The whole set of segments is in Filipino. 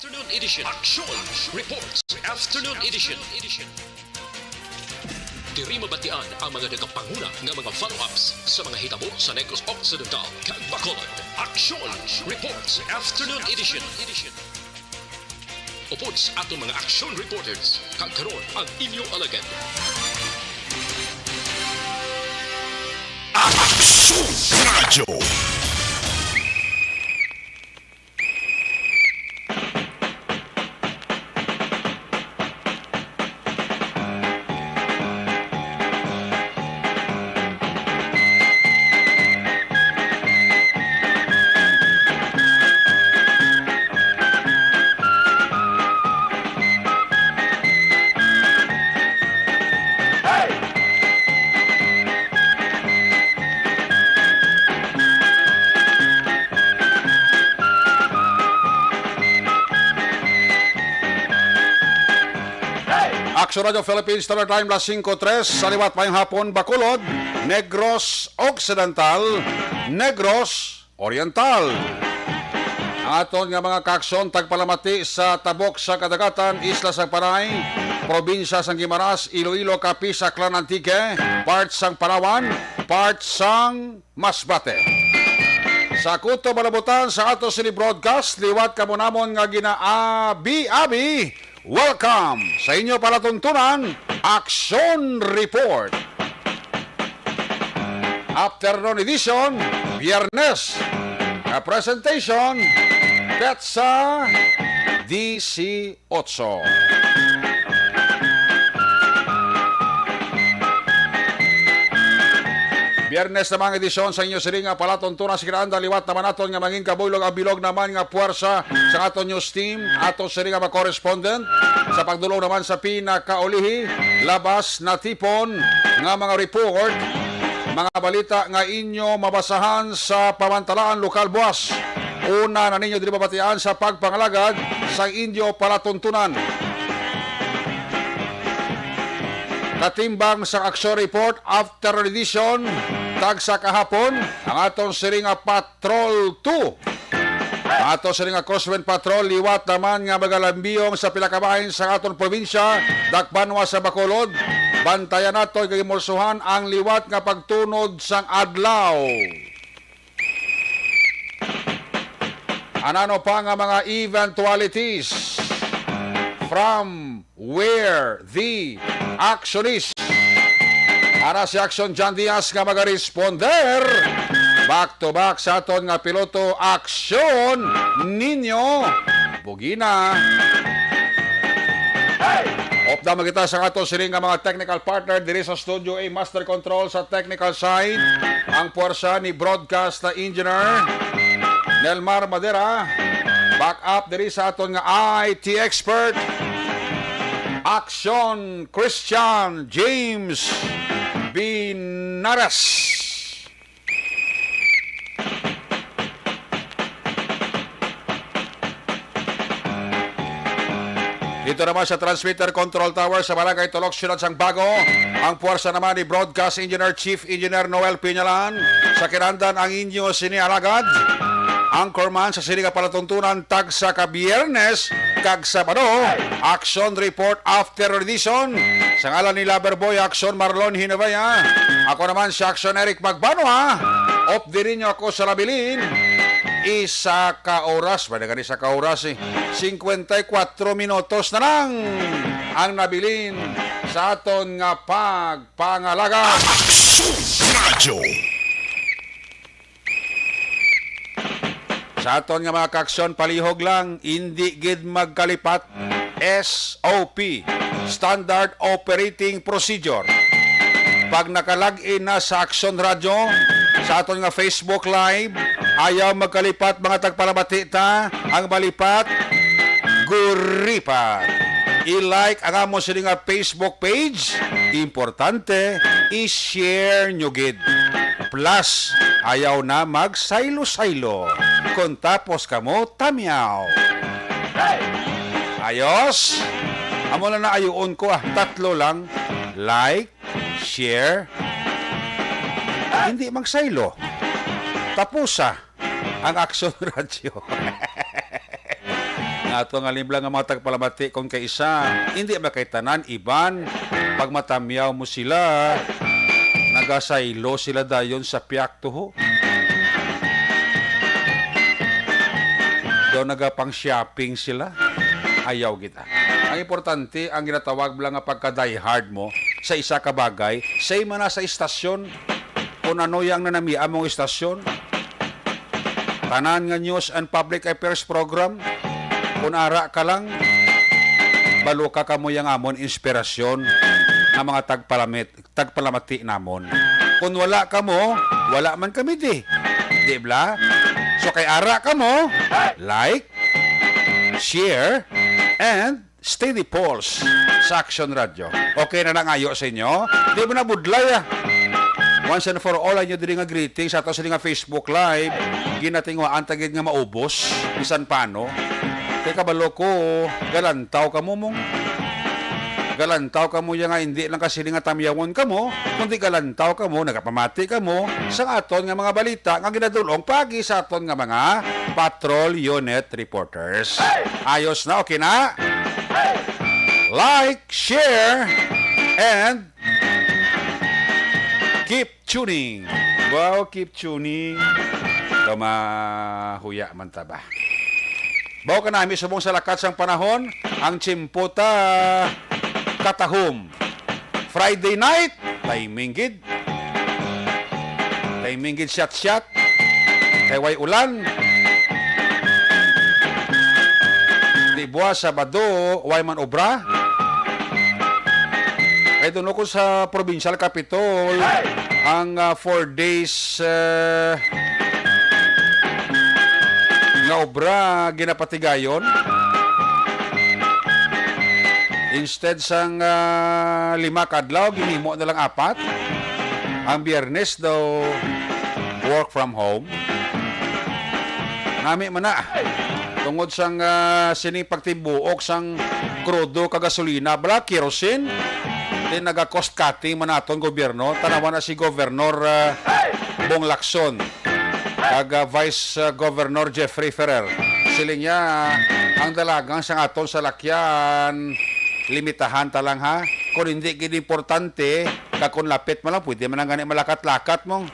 Afternoon edition. Action reports. Afternoon edition. Diri mabatian ang mga nagapanguna nga mga follow-ups sa mga hitabo sa Negros Occidental kag Bacolod. Action reports. Afternoon edition. Upod sa atong mga action reporters kag karon ang inyong alagad. Action Radio. Action Radio Philippines, Standard Time, las 5:03, sa liwat mayong hapon, Bacolod, Negros Occidental, Negros Oriental. Ang aton nga mga kaakson, tagpalamati sa tabok sa kadagatan, Isla sang Panay, probinsya sang Guimaras, Iloilo, Capiz, Aklan, Antique, part sang Palawan, part sang Masbate. Sa kuto malabutan sa ato sini broadcast, liwat kamo namon nga ginaabi-abi. Welcome sa inyo palatuntunan, Action Report. Afternoon edition, Biyernes. A presentation, Petsa DC8. Biyernes namang edisyon sa inyo siring nga palatuntunan sa kinaanda liwat naman aton nga mangin kabulog ang bilog naman nga puwersa sa aton news team, aton siring nga correspondent sa pagdulong naman sa pinakaulihi, labas na tipon nga mga report, mga balita nga inyo mabasahan sa pamantalaan lokal buwas. Una na ninyo dili mabatian sa pagpangalagad sa inyo palatuntunan. Katimbang sa Action Report after edition tag sa kahapon ang atong siringa Patrol 2. Ato siringa Crosswind Patrol liwat naman nga magalambiyong sa pilakabahin sa aton probinsya Dakbanwa sa Bacolod. Bantayan nato gimorsuhan ang liwat nga pagtunod sang adlaw. Anano pa nga mga eventualities from where the actionist para si Action John Diaz nga mag-responder back to back sa aton nga piloto Action ninyo Bugina. Opda magita sa ato siring nga mga technical partner diri sa Studio A Master Control sa technical side ang puwersa ni broadcast na engineer Nelmar Madera. Back up diri sa aton nga IT expert Action Christian James Binaras. Dito naman sa transmitter control tower sa Barangay Tulok, Siyudad sang Bago, ang puwersa naman ni Broadcast Engineer Chief Engineer Noel Piñalan. Sa kinandan ang inyo sinialagad Anchorman sa siring palatuntunan tag sa kabiyernes kag Sabado, Action Report after edition. Sa ngalan ni Loverboy Action Marlon Hinabaya. Ako naman si Action Eric Magbanwa. Op din niyo ako sa labilin. Isa ka oras, badagan isa ka oras 54 minutos na lang ang nabilin sa aton nga pagpangalaga. Action Radio. Sa aton nga mga kaksyon, palihog lang, hindi gid magkalipat. SOP, Standard Operating Procedure. Pag nakalag-in na sa Action Radio, sa aton nga Facebook Live, ayaw magkalipat mga tagpalabati ta, ang malipat, guripat. I-like ang amo sila nga Facebook page. Importante, i-share nyo gid. Plus, ayaw na magsaylo-saylo. Kung tapos kamo, tamyaw. Ayos? Amo na ayuon ko tatlo lang. Like, share, hindi magsaylo. Tapos ang Action Radio. Ato nga limblang nga mga tagpalamati kung kay isa, hindi ba kay tanan, iban, pag matamyaw mo sila, nagasaylo sila dayon sa piyak tuho. Daw nagapang shopping sila, ayaw kita. Ang importante, ang ginatawag lang nga pagka-die hard mo sa isa ka bagay, say man na sa istasyon, kung ano yung nanamiya mong istasyon, tanan nga news and public affairs program, kung ara ka lang, balo ka mo yung amon inspirasyon ng mga tagpalamati namon. Kung wala ka mo, wala man kami di. Di ba? So kay ara ka mo, like, share, and steady pulse sa Action Radio. Okay na nangayo sa inyo? Di mo na budlay Once and for all, ay nyo din nga greetings sa ato sa nga Facebook Live. Ginatingwaan tagid nga maubos. Bisan paano. Kaya kabalo ko, galantaw ka mo mong. Galantaw ka mo yung nga hindi lang kasi nga tamyawon ka mo, kundi galantaw ka mo, nagapamati ka mo sa aton nga mga balita nga ginadulong pagi sa aton nga mga patrol unit reporters. Ayos na, okay na? Like, share, and keep tuning. Wow, keep tuning. Mahuya man taba. Bawa ka namin subong sa lakat sang panahon, ang Chimputa Katahum. Friday night, timing gid. Timing gid shot. Kay way ulan. Di buwa Sabado, way man obra. Ay doon ko sa Provincial Capitol, ang 4 days nga obra ginapatigayon. Instead sang 5 kadlaw, ginimo na lang 4. Ang Biyernes daw, work from home. Nami man na. Tungod sang sining pagtibuok sang krudo kagasolina, bala kerosene. Then naga-cost cutting man naton gobyerno. Tanawan na si Governor Bong Lacson kag Vice Governor Jeffrey Ferrer. Siling niya ang dalagang sang aton sa lakyan limitahan talang ha. Kung hindi gid importante, kakon lapit man lang pwede man gani malakat-lakat mo.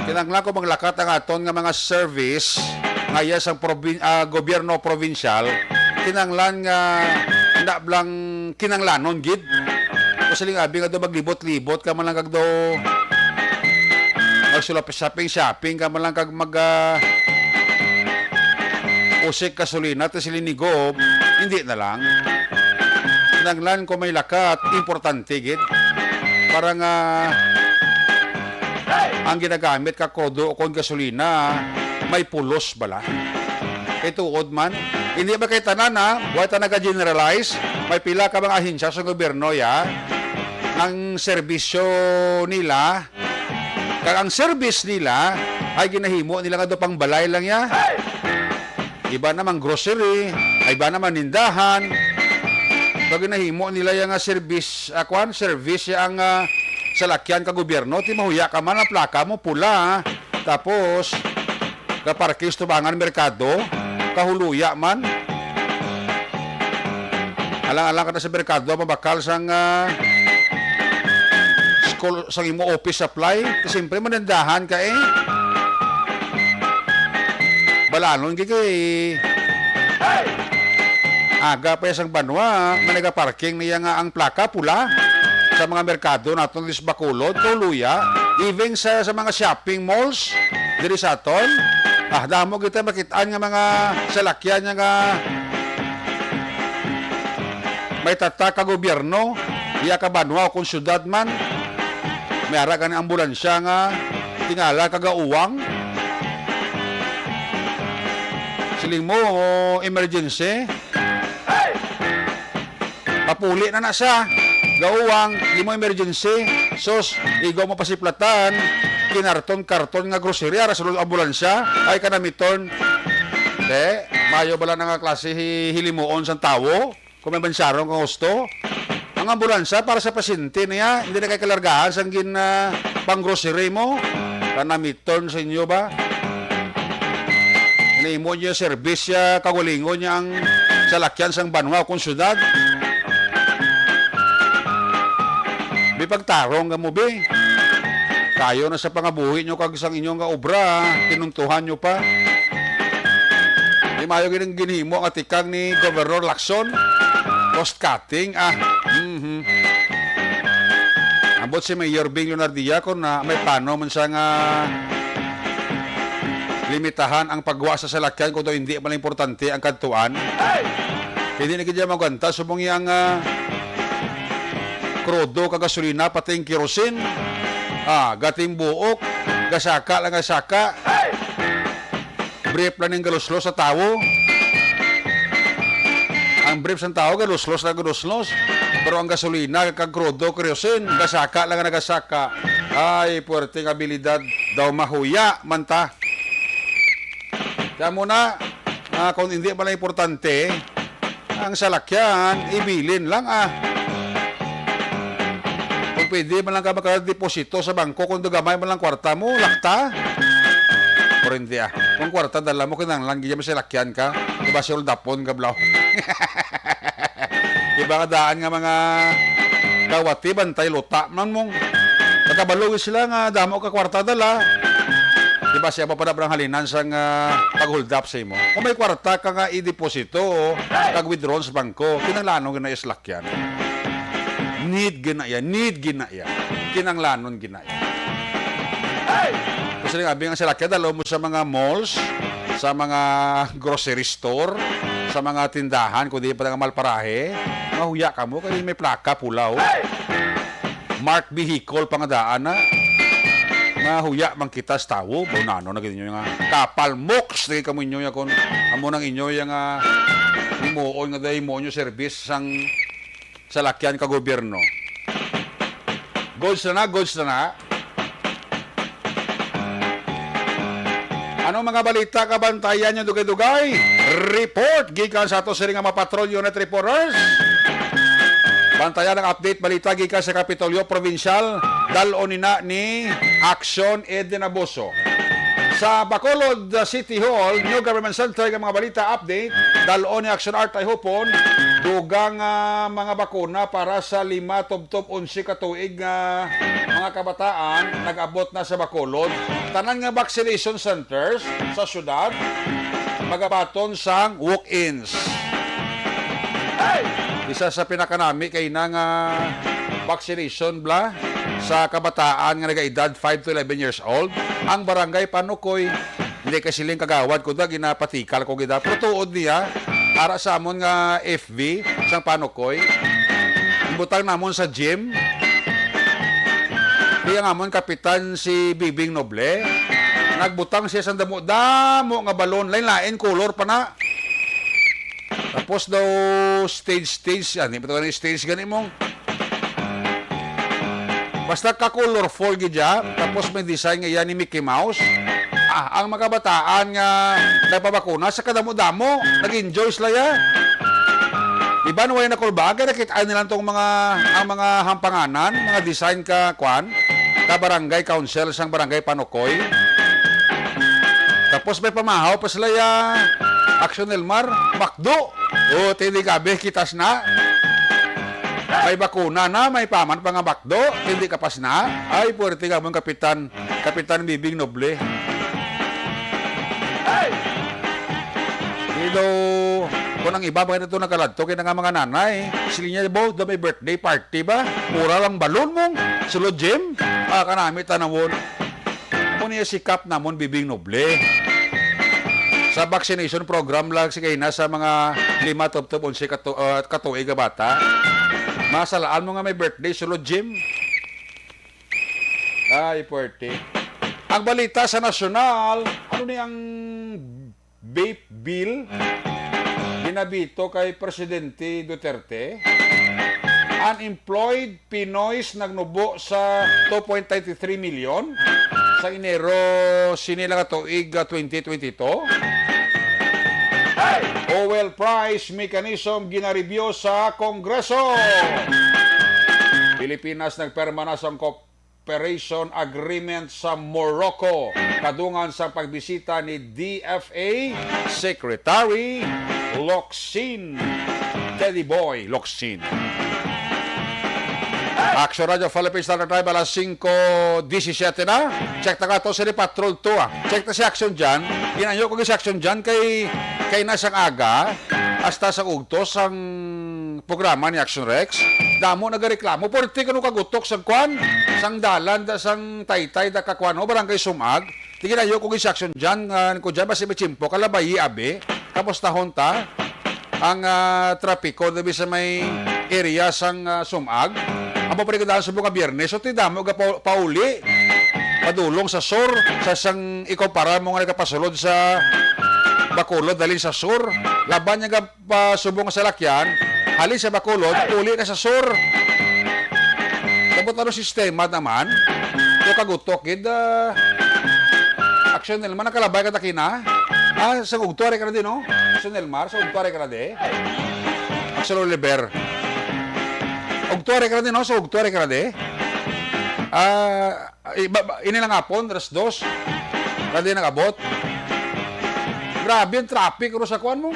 Kinanglan ko maglakat ang aton nga mga service ngaya sang gobyerno provincial. Kinanglan nga ndablang kinanglanon gid. Kasi abi nga do maglibot-libot ka man lang kag do shopping ka man lang kag usik gasolina at silinigob, hindi na lang. Nanglan ko may lakat, importante gid. Para nga ang ginagamit ka kodo o kon gasolina may pulos bala. Ito man, hindi ba kay tanan wala ta naga-generalize, may pila ka mga ahensya sa gobyerno ang serbisyo nila, kag ang service nila ay ginahimo nila nga do pang balay lang iba naman grocery, iba naman nindahan. Kag ginahimo nila yang service service ang salakyan ka gobyerno, ti mahuya ka man ang plaka mo pula, tapos kaparking tubangan merkado, kahuluya man. Alang-alang ka na sa merkado, mabakal sang sa imo office supply, kasi siyempre manandahan ka balanon kay aga pa isang banwa na nagaparking niya nga ang plaka pula sa mga merkado naton dis Bacolod, Tuluya, even sa mga shopping malls diri sa aton. Damo kita makitaan nga mga salakyan nga may tata ka gobyerno, iya ka banwa kung syudad man. May ara ka ng ambulansya nga tingala kagauwang. Siling mo, emergency. Papuli na siya. Gauwang, di mo emergency. Sos, igaw mo pasiplatan. Kinarton-karton nga grocery. Ara sulod ambulansya. Ay kanamiton. Mayo bala nga klase hilimuon sa tawo. Kung may bansarong kang gusto. Ang ambulansya para sa pasyente niya, hindi na kayo kalargahan sa pang grocery mo. Kanamiton sa inyo ba? Nimo niya service siya kagulingon niya ang salakyan sang banwa kung syudad. Di pagtarong ka mo, be. Kayo na sa pangabuhi nyo kag sang inyong obra, tinuntuhan nyo pa. Di mayo ginhimo ang atikang ni Governor Lacson. Cost cutting, Ambot si Mayor Bing Leonardia kung na may plano man siya nga limitahan ang paggawa sa salakyan kung daw hindi man importante ang kantuan. Hindi na kaya maganta subong yang krudo kagasolina pati yung kerosene. Gating buok, gasaka lang gasaka. Brief lang yung galuslos sa tao. Ang brief sa tao, galuslos na galuslos. Pero ang gasolina, kag krudo, kerosene, gasaka lang ang nagasaka. Ay, puwerteng abilidad daw mahuya, manta. Kaya muna, kung hindi pala importante, ang salakyan, ibilin lang Kung pwede man lang ka magkadeposito sa bangko, kung dugamay man lang kwarta mo, lakta. Pero hindi Kung kwarta, dala mo, kinanglan, ganyan mo salakyan ka, diba si Oldapon ka, blaw. Iba nga daan nga mga kawati, bantay, luta man mong pagkabalugin sila nga damo ka kwarta dala. Diba siya pa padabrang halinan sa pag-hold up sa imo. Kung may kwarta ka nga i-deposito, kag-withdraw sa bangko, kinanglanon na islakyan. Need ginaya. Kinanglanon ginaya. Kasi nga, abing ang silakyan, dalaw mo sa mga malls, sa mga grocery store, sa mga tindahan, kung di pa nga malparahe, mahuya ka mo, kasi may plaka, pulaw. Mark vehicle, pangadaan na. Mahuya, mang kita sa tao, bonano, na ganyan yung kapal moks, na kamo inyo kung amo nang inyo yung imuon nga dahil mo nyo service sang salakyan ka gobyerno. Goods na. Ano mga balita kabantayan nyo dugay-dugay? Report gikan sa ato sa mga patrol unit reporters. Bantayan ang update balita gikan sa Kapitolyo Provincial dalon ni Action Eden Abuso. Sa Bacolod City Hall, New Government Center ng mga balita update, dalon ni Action Art ay hupon, dugang mga bakuna para sa 5 tubtob 11 katuig mga kabataan nag-abot na sa Bacolod. Tanan nga vaccination centers sa syudad, magabaton sang walk-ins. Isa sa pinakanami kay nang vaccination sa kabataan nga nagaedad 5 to 11 years old, ang barangay Panukoy, hindi kasiling kagawad ko da ginapatikal ko gida, pero tuod niya ara sa amon nga FV sang Panukoy, imbutang namon sa gym. Kaya ngamon kapitan si Bibing Noble, nagbutang siya sa damo nga balon, lain-lain color pa na. Tapos daw stage hindi pa ito stage gani mong basta ka-colorful gidya, tapos may design nga yan ni Mickey Mouse. Ang mga bataan nga nagpabakuna sa kadamo-damo, nag-enjoy sila ya. Iba na way na kulbaga, nakitaan nila itong ang mga hampanganan, mga design ka barangay council sang barangay Panukoy. Tapos may pamahaw pa sila ya, Action Elmar, Bakdo. Tindi gabi, kitas na. May bakuna na, may paman pa nga bakdo, hindi kapas na. Ay, puwerte ka mong Kapitan Bibing Noble. Ito, kung ang iba ba ito nakaladto, kaya nga mga nanay, sila niya ba, may birthday party ba? Pura lang balon mong, sulod gym, kanami tanawon. Kung niya sikap namon Bibing Noble. Sa vaccination program lang si kayo sa mga 5 top 11 katuig ka bata. Masalaan mo nga may birthday, sulod gym. Ay, puwerte. Ang balita sa nasyonal, ano ni ang vape bill binabito kay Presidente Duterte? Unemployed Pinoys nagnubo sa 2.93 million sa Enero sinilang tuig 2022. Oil price mechanism ginareview sa Kongreso. Pilipinas nagperma na sang Cooperation Agreement sa Morocco. Kadungan sa pagbisita ni DFA Secretary Locsin. Teddy Boy Locsin. Action Radio Philippines Standard Time alas 5:17 na. Check na ka to sa Patrol 2 ah. Check na si Action dyan. Ginanyo ko si Action dyan kay nasang aga hasta sa ugtos ang programa ni Action Rex. Damo nagareklamo. Porti ka nung kagutok sang kwan. Sang dalan da sang taytay da kakwan. O barangay Sumag. Tiginayo ko si Action dyan. Ko dyan basi machimpo. Kalabayi abe. Kamusta honta? Ang trapiko dabi sa may area sang Sumag. Ang paparikadahan sa mga biyernes, so tidamo ka pauli, padulong sa sur, sa sang ikaw para mo nga nagkapasulod sa Bacolod, dalhin sa sur, laban niya ka pasubong sa lakyan, halin sa Bacolod, uli ka sa sur. Tapos ano sistema naman, ito kagutokid, Action Elmar, nakalabay ka takina, sa ugtuare ka na din, no? Action Elmar, sa ugtuare ka na din, Action Oliver. Ugtuare ka na din, no? So, ugtuare ka na din. Ini lang hapon, alas 2. Ka din nag-abot. Grabe yung traffic ro sa kuwan mo.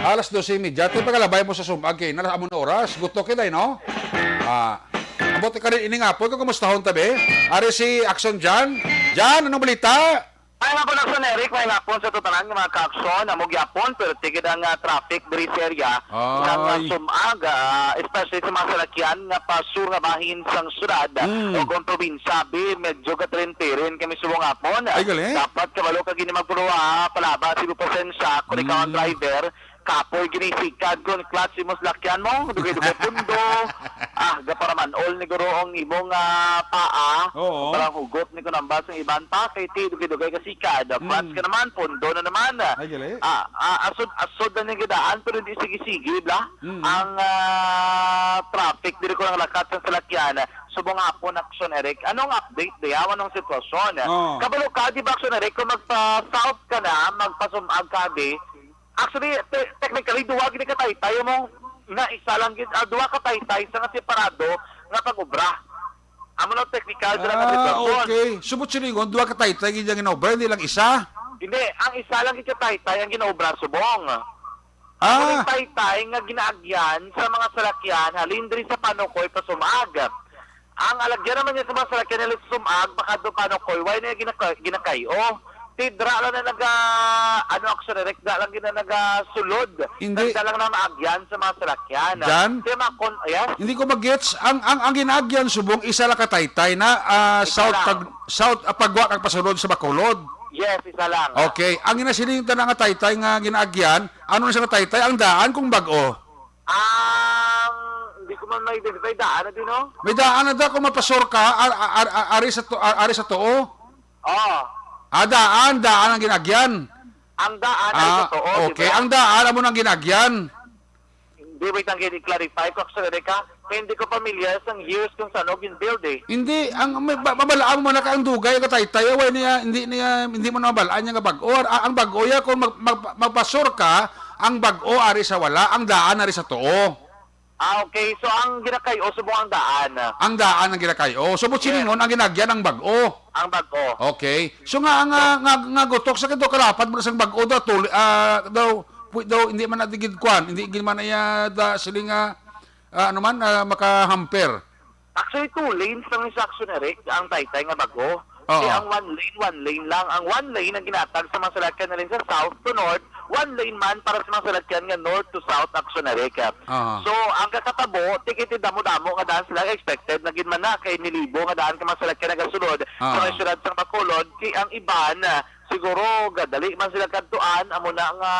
Alas 12:30. Ito pagkalabay mo sa Sumag. Okay, nalas amon na oras. Gutok kita, no? Abot ka rin ini nga hapon. Kung kumustahon tabi. Ari si Action Jan. Jan, anong balita? Ay nga po Action Eric, may nga po sa tutanan ng mga ka-aksyon, amogyapon, pero tigid ang traffic diri sa area ng Sumag, especially sa mga salakyan nga pasur nga bahin sang syudad o kung probinsya, medyo katrin-tirin kami subong hapon. Ay, galing. Dapat kabalo ka gini magpuluha, palaba, sigo pasensya, kung ikaw ang driver, kapoy ginisikad kung clutch imong lakyan mo, dugay-dugay pundo, gaparaman, all ni guro ang imong paa, parang hugot ni ko nang basang iban pa, kay ti dugay-dugay kasikad, clutch ka naman, pundo na naman. Ay, gali. Asod na yung gidaan, pero hindi sige-sige, bla. Ang traffic, diri ko lang lakat sa salakyan, subong hapon Action Eric. Anong update diya? Anong sitwasyon? Kabalo ka, di ba Action Eric, kung magpa-south ka na, magpa-sumag ka, actually, technically, duwa gini ka tayo mo nga isa lang, duwa ka tayo sa nga separado nga pag-ubra. Amo na technical dila nga sitwasyon. Okay. Subot siningon, duwa ka tayo gini ginobra, hindi lang isa? Hindi, ang isa lang gini ka tayo ang ginaobra subong. Ang tayo nga ginaagyan sa mga salakyan, halin diri sa Panukoy pa Sumag. Ang alagyan naman niya sa mga salakyan nila sa Sumag, baka do Panukoy, why na ginakayo? Tidra lang na Action Eric, da lang gina nagasulod. Hindi. Da lang na maagyan sa mga salakyan. Jan? Yes? Hindi ko mag-gets. Ang ginagyan subong, isa lang kataytay na south pagwa kang pasulod sa Bacolod. Yes, isa lang. Okay. Ang ginasilintan ng taytay nga ginagyan, ano na siya taytay? Ang daan kung bago. Hindi ko man may identify daan na din, no? May daan na da kung mapasor ka, ari sa too. Daan ang ginagyan. Ang daan ay totoo, okay. diba? Ang daan mo nang ginagyan. Hindi, wait lang i-clarify ko, Action Eric, hindi ko familiar sa years kung saan o gin-build Hindi, mabalaan mo na ka ang dugay ka tayo, hindi mo na mabalaan niya nga bago. Ang bago ya kung magpasor ka, ang bago ari sa wala, ang daan ari sa too. Okay. So, ang ginakayo, subong ang daan. Ang daan ang ginakayo. So, siningon, ang ginagyan ang bago. Ang bago. Okay. So, nga gutok sa kito, kalapat mo na sang bago daw, hindi man natigid kwan, hindi man na da siling, makahamper. Actually, 2 lanes lang sa Action Eric, ang taytay nga bago. Kasi ang 1 lane lang. Ang 1 lane ang ginatag sa mga salakyan na rin sa south to north, 1 lane man para sa mga salakyan nga north to south Action Eric. So, ang kakatabo, tikiti damo-damo nga daan sila expected na ginman na kay nilibo nga daan ka mga salakyan na gasulod. So, may syudad sa Bacolod, ang iban, siguro gadali man sila kadtuan, amo na nga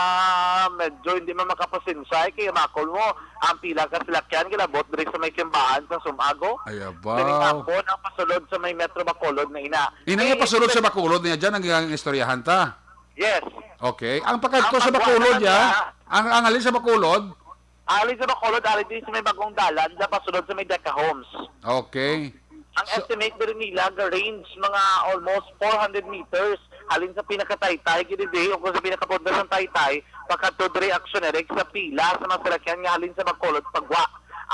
medyo hindi man makapasinsay kay makol mo ang pila ka salakyan kilabot diri sa may simbahan sa Sumago. Ayabaw. Diri hapon ang pasulod sa may Metro Bacolod na ina. Nga pasulod sa Bacolod niya dyan ang istoryahan ta. Yes. Okay. Ang pagkadto sa Bacolod ang alin sa Bacolod? Alin sa Bacolod, alin din sa may bagong dalan, na pasulod sa may Deca Homes. Okay. Ang estimate din nila, range mga almost 400 meters halin sa pinakataytay, gini o kung sa pinakapunta ng taytay, pagkatod reaction Eric sa pila sa mga salakyan nga halin sa Bacolod pagwa.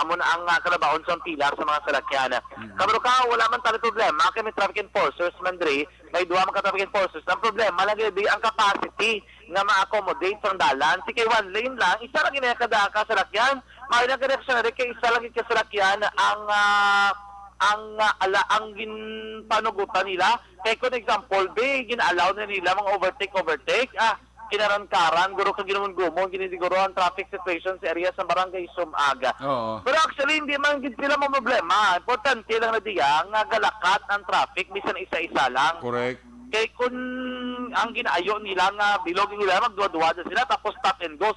amo na ang kalabaon sa pila sa mga salakyan. Kabalo ka, wala man tali problema, kay may traffic enforcers man diri, may duwa man ka traffic enforcers. Ang problema lang di ang capacity nga ma-accommodate sa dalan. Sige, one lane lang, isa lang ginakada ka salakyan. May nagreaksyon na kay isa lang ka salakyan ang panugutan nila. Kaya kung example, gina-allow na nila mga overtake, kinarankaran, guro kang ginumon-gumon, ginisiguro ang traffic situation sa area sa barangay Sumaga. Oo. Pero actually, hindi man sila mo problema. Importante lang na diya, nga galakat ang traffic, misan isa-isa lang. Correct. Kaya kung ang ginaayo nila nga bilog nila, magduwa-duwa na sila, tapos stop and go,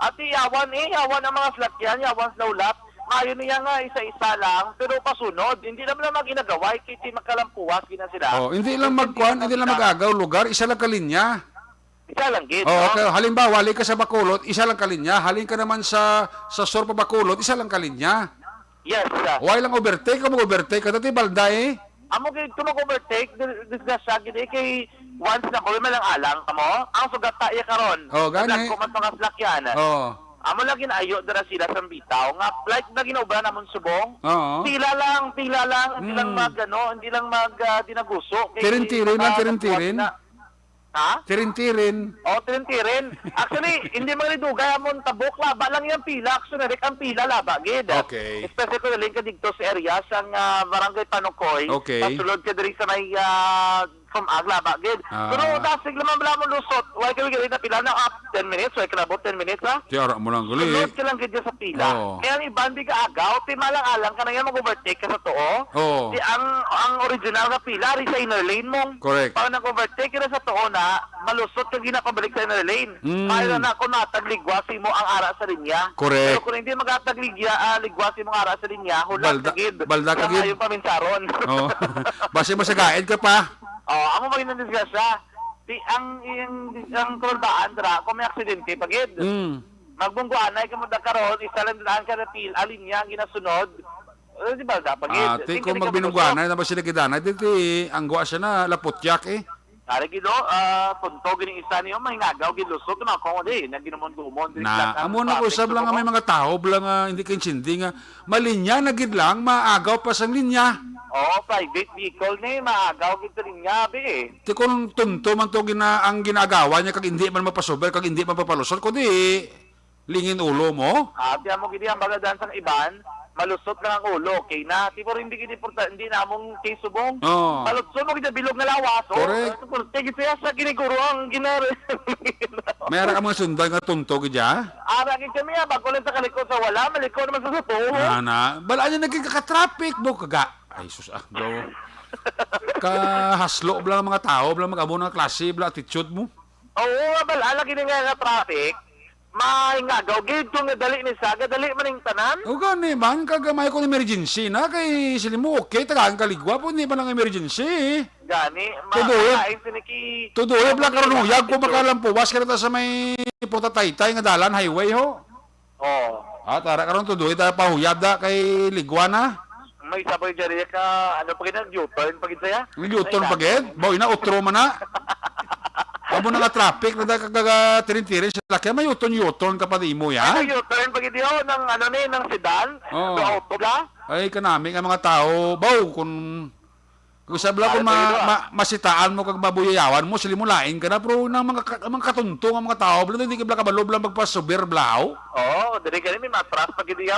at yawan ang mga slakyan, yawan slow lap, ngayon niya nga isa-isa lang, pero pasunod, hindi naman lang ginagawa, kiti makalampuwas, gina sila. Oh, hindi lang hindi lang mag-agaw lugar, isa lang kalinya. Isa lang, gid. Oh, okay. Halimbawa, halin ka sa Bacolod, isa lang kalinya. Halin ka naman sa Sorpa Bacolod, isa lang kalinya. Yes. Why lang overtake? Kung mag-overtake ka, dati balda eh. Amo kay tumag-overtake, disgusya gid kay once na ko may lang alang kamo, ang sugat tayo karon. Oh, gani. Ko man mga slakyan. Oh. Amo lang ginayo dara sila sa bitaw nga flight na ginobra namon subong. Oo. Tila lang, hindi lang hindi lang dinaguso. Tirin-tirin. Ha? Tirin-tirin. Tirin-tirin. Actually, hindi man dugay amon tabok laba lang yung pila. Actually, ang pila laba gid. Okay. Especially kung naling ka dito sa area sa barangay Panukoy. Okay. Pasulod ka diri sa may Sumaga laba gid. Ah. Pero dasig naman bala mo lusot. Why ka gid na pila na 10 minutes, why ka na 10 minutes ha? Tiyara mo lang gali. Sulod ka lang gid sa pila. Oo. Kaya ni bandi ka agaw, timalang-alang ka na yan mag-overtake ka sa tuo. Oo. Di ang original na pila ri sa inner lane mo. Correct. Pag nag-overtake ka na sa tuo na, malusot ka ginapabalik sa inner lane. Kaya na kung natagligwasi mo ang ara sa linya. Correct. Pero kung hindi ligwasi mo ang ara sa linya, hulat ka gid. Balda ka gid. Kaya yung paminsaron. Oh. Base masagain ka pa. Ako maging nandisgrasya. Ang kuldaan dra, kung may aksidente, pagid. Magbungguanay ka mo da karon, isa lang daan ka na pil, alinya ang ginasunod. Di ba dapat gid? Kung magbinungguanay na ba sila kidanay, dito ang guwa siya na laputyak eh. Kare gido, punto gining isa niyo mahingagaw gid lusot na ako di, naginumon-gumon din Amo na usab lang nga may mga tao blang hindi kay sindi nga malinya na gid lang maagaw pa sang linya. Private vehicle ni maagaw gid rin nga bi. Ti kung tunto man to ang ginagawa niya kag hindi man mapasober kag hindi man papalusot kundi lingin ulo mo. Diyan mo gid ang bagadan sang iban, malusot lang ang ulo. Okay na, tipo hindi gid importante, hindi namong kay subong. Malusot mo gid bilog na lawas. Correct. Tigit siya sa giniguro ang ginare. May ara ka mga sunday nga tunto gid ya. Ara gid kami bago lang sa kalikod sa wala, malikod naman sa suto. Bala niya nagkaka-traffic mo kaga. Ay sus bro. Kahaslo blang mga tao blang mag-abo ng klase blang attitude mo. Bala lagi nga traffic. Mahingagaw gid kung nadali ni Saga, dali man ning tanan. Gani man kagamay ko emergency na kay sila mo okay tagaan kaligwa po hindi pa lang emergency. Gani, Tuduyo. siniki. Tuduyo blang karon huyag ko makalampuwas ka na sa may puta taytay nga dalan highway ho. Tara karon tuduyo ta pahuyab da kay ligwa na. May saboy diri ka pagid U-turn pagid saya. U-turn pagid? Boy na utro man na. Amo na nga traffic na kagaga tirin-tirin sa lakyan may U-turn ka pa di mo ya. May U-turn pagid yo ng ng sedan, do auto la. Ay kanami nga mga tao, baw kung sabla kung masitaan mo kag mabuyayawan mo sila mo lain ka na pero nang mga katuntong ang mga tao bla hindi ka bla kabalo bla magpasuber blaw. Diri kani may matras pagid yo.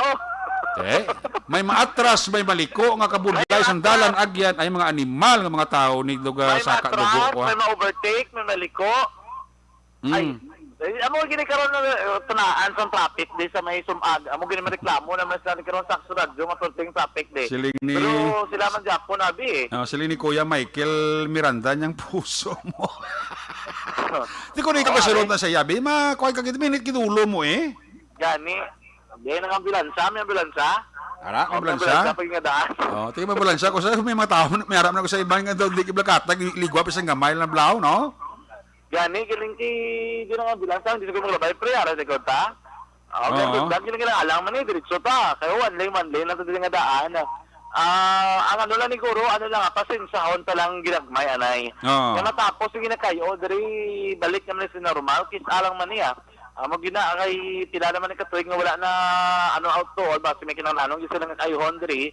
May maatras, may maliko nga kabudlay sandalan agyan ay mga animal nga mga tao ni duga sa kadugo. May ma-overtake, may maliko. Amo gini karon na tunaan sa traffic di sa may Sumaga. Amo gini mareklamo na mas karon sa radyo nga turting traffic di. Pero sila man Japon abi siling ni Kuya Michael Miranda niyang puso mo. Di ko rin kapasulod na sa yabi, makuhay ka minute kinulo mo eh. Gani. Yan ang ambulansya, may ambulansya. Ara, ambulansya? Pag nga daan. Tingin mo ambulansya ko sa may mga tao, may harap na ko sa ibang nga daw, di kiblakatag, ligwa pa sa gamay na blaw, no? Gani, kiling di ng ambulansya, hindi ko maglabay pre, ara sa kota. Gani kiling alang man diretso ta. Kaya one lane lang ito nga daan. Ang lang ni Guro, pasensahon ta lang ginagmay, anay. Kaya matapos yung ginakayo, dari balik naman sa normal, kis alang man niya. Amo gina kay pila naman ni katuig nga wala na auto base may kinahanglan isa lang kay Hondri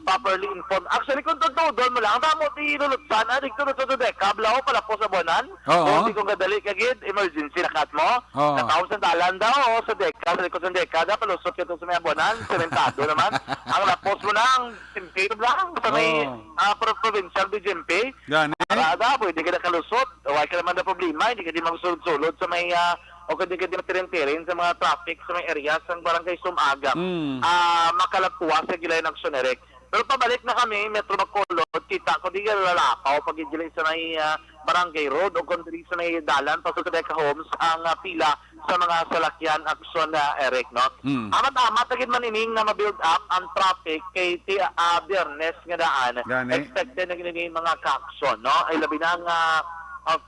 properly informed. Actually kung tudon mo lang damo ti lulutsan adto sa deka blaw pala po sa bonan. Hindi ko gadali kagid emergency nakat mo. Nataon sa dalan daw sa deka sa likod sa deka da palusot ka to sa may bonan sementado naman. Ang lapos mo nang simpiro lang sa may provincial BJMP. Ada pwede ka na kalusot. Wala ka naman na problema, hindi ka di magsulod-sulod sa may o hindi ka di matirin-tirin sa mga traffic sa mga areas ng barangay Sumagam. Makalatuwa sa gilay ng Sonerec. Pero pabalik na kami, Metro Bacolod, kita ko di ka lalapaw pag gilay sa may barangay road o kung di sa may dalan, pasok sa Deca Homes, ang pila sa mga salakyan aksyon na Eric, no? Amat-amat, agad manining na ma-build up ang traffic kay Biyernes nga daan. Expected na giniging mga kaksyon, no? Ay labi na nga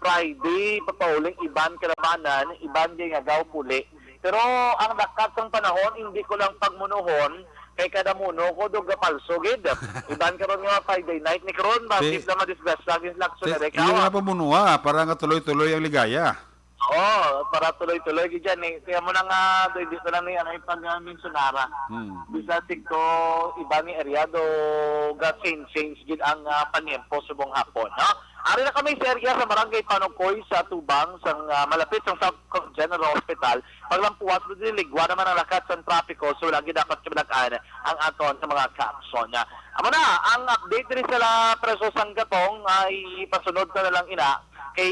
Friday, papauling iban kalabanan, iban di nga daw puli. Pero ang dakat ng panahon, hindi ko lang pagmunuhon, kay kada muno ko dog palso gid. Iban karon nga Friday night ni karon bakit na madiscuss sa akin lakso na rek. Hindi nga pa munuha para nga tuloy-tuloy ang ligaya. Oo, para tuloy-tuloy gid yan eh. Kaya mo na nga hindi na lang ni pag-mensionara. Bisa tikto iba ni area do ga change gid ang paniempo subong hapon, no? Ari na kami sa area sa Barangay Panukoy sa Tubang sa malapit sa South General Hospital. Paglampuas mo din ligwa naman ang lakat sa trapiko so lagi dapat kabilakaan ang aton sa mga kaakson niya. Amo na, ang update rin sa preso sang gatong ay pasunod na lang ina kay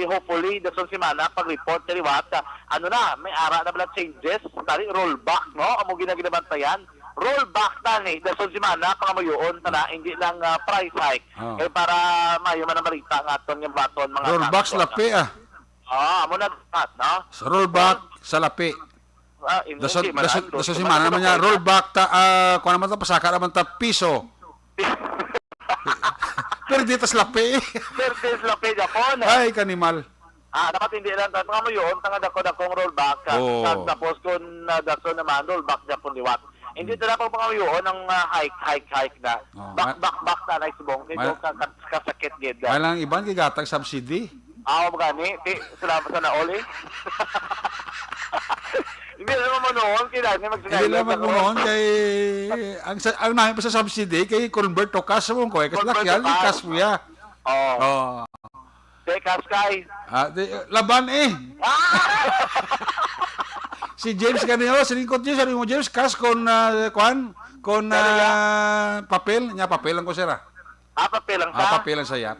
hopefully dason semana pag-report ni Liwat. Ano na, may ara na bala changes, tali rollback, no? Amo ginabantayan. Rollback na ni dason semana pangamuyon na hindi lang price hike kay para mayo man ang balita nga aton nga baton mga rollback sa lapi amo na no sa rollback sa lapi dason semana naman niya rollback ta kuan naman ta pasaka naman ta piso pero dito sa lapi Japon ay kanimal dapat hindi lang tayo ngayon tanga dako-dakong rollback tapos kung dason naman rollback Japon Liwat. Hindi na po mga uyon ng hike na. Back na na isubong. Hindi kasakit gid. Walang iban kay gatag subsidy. Magani. Salamat sa naoli. Hindi naman manoon. Hindi naman manoon kay ang namin pa sa subsidy kay convert to cash mo ko. Kasi nakyan, cash mo ya. Oo. Kay cash kay. Laban Si James kanino, siningkot niya, sabi mo James, cash kon papel, niya papel lang ko sira. Papel lang sa? Papel lang siya.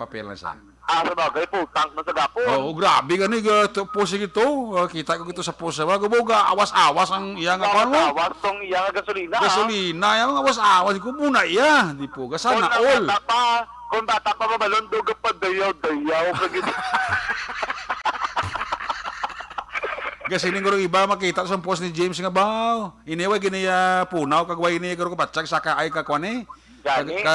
Sabagay po, tank na sa gapon. Grabe gani, pusi ito, kita ko ito sa pusa, baga awas-awas ang iyang akon mo. Awas tong iyang gasolina. Gasolina, yung awas-awas, ko muna iya, di po, sana all. Kung bata pa mabalon, duga pa dayaw, kagito. Kasi ninguro iba makita sa post ni James nga baw. Iniwa giniya punaw kagway ni garo kapatsag saka ay kakwane.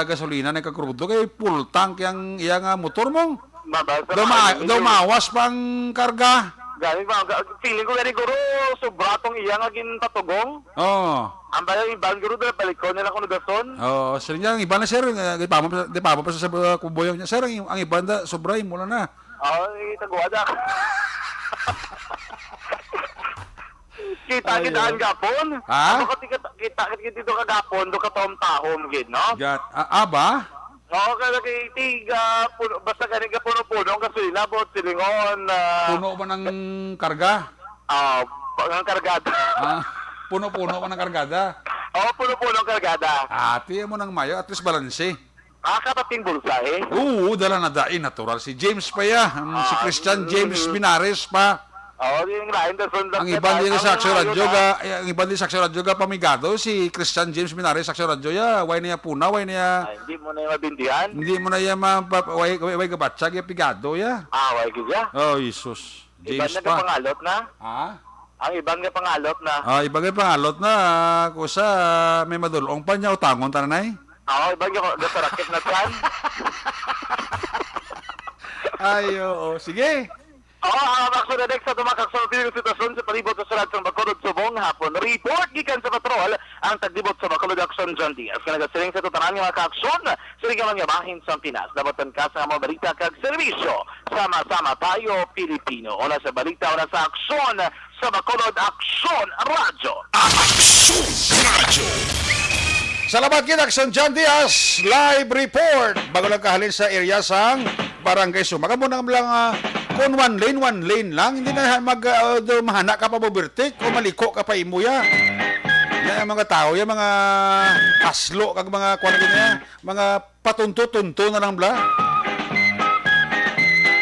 Gasolina na kakrudo kay full tank yang iya nga motor mo. Daw mawas pang karga. Gani ba feeling ko gani guro sobra tong iya nga gintatugong. Ang bayan ibang guro da balikon nila kuno dason. Sir niya ang iba na sir, di pa mo pa sa kuboyo niya. Sir ang iba da sobra mo na. Taguada. Kita ang gapon. Ako kita dito ka gapon, do ka tahom gid, no? Ba? Kaya kay tiga basta kani ka puno-puno ang gasolina bot silingon. Puno ba ng karga? Ang kargada. Puno-puno ka ng kargada? Puno-puno ang kargada. Tiyan mo ng mayo, at least balanse. Katating bulsa Oo, dala na dain, natural. Si James pa si Christian James Binares pa. Yung lain dason. Ang iban din sa Aksyon Radyo ang iban din sa Aksyon Radyo pamigado si Christian James Binares sa Aksyon Radyo way niya puna, way niya. Hindi mo na yung mabindihan. Hindi mo na yan way kabatsag yung pigado ya. Way kaya. Jesus. James iban na pangalot na? Ang ibang nga pangalot na. Ibang nga pangalot na kusa may madulong pa niya utangon tanay. Ibang nga gatarakit na tan. Sige. Aksyon na sa tumakakson ng sitwasyon sa palibot sa Surat ng Bacolod Subong hapon. Report gikan sa patrol ang taglibot sa Bacolod Action John Diaz. Kaya nagasiling sa tutaran nga mga kaaksyon, siling nga mga bahin sa Pinas. Dapat ka sa mga balita kag serbisyo. Sama-sama tayo, Pilipino. Una sa balita, una sa aksyon sa Bacolod Action Radyo. Aksyon Radyo. Salamat kita, Action John Diaz. Live report. Bago lang kahalin sa area sang Barangay Suma. Kamu na lang kung one lane lang. Hindi na mahana ka pa bubirtik o maliko ka pa imuya. Yung mga tao, yung mga aslo, kag mga mga patunto-tunto na lang bla.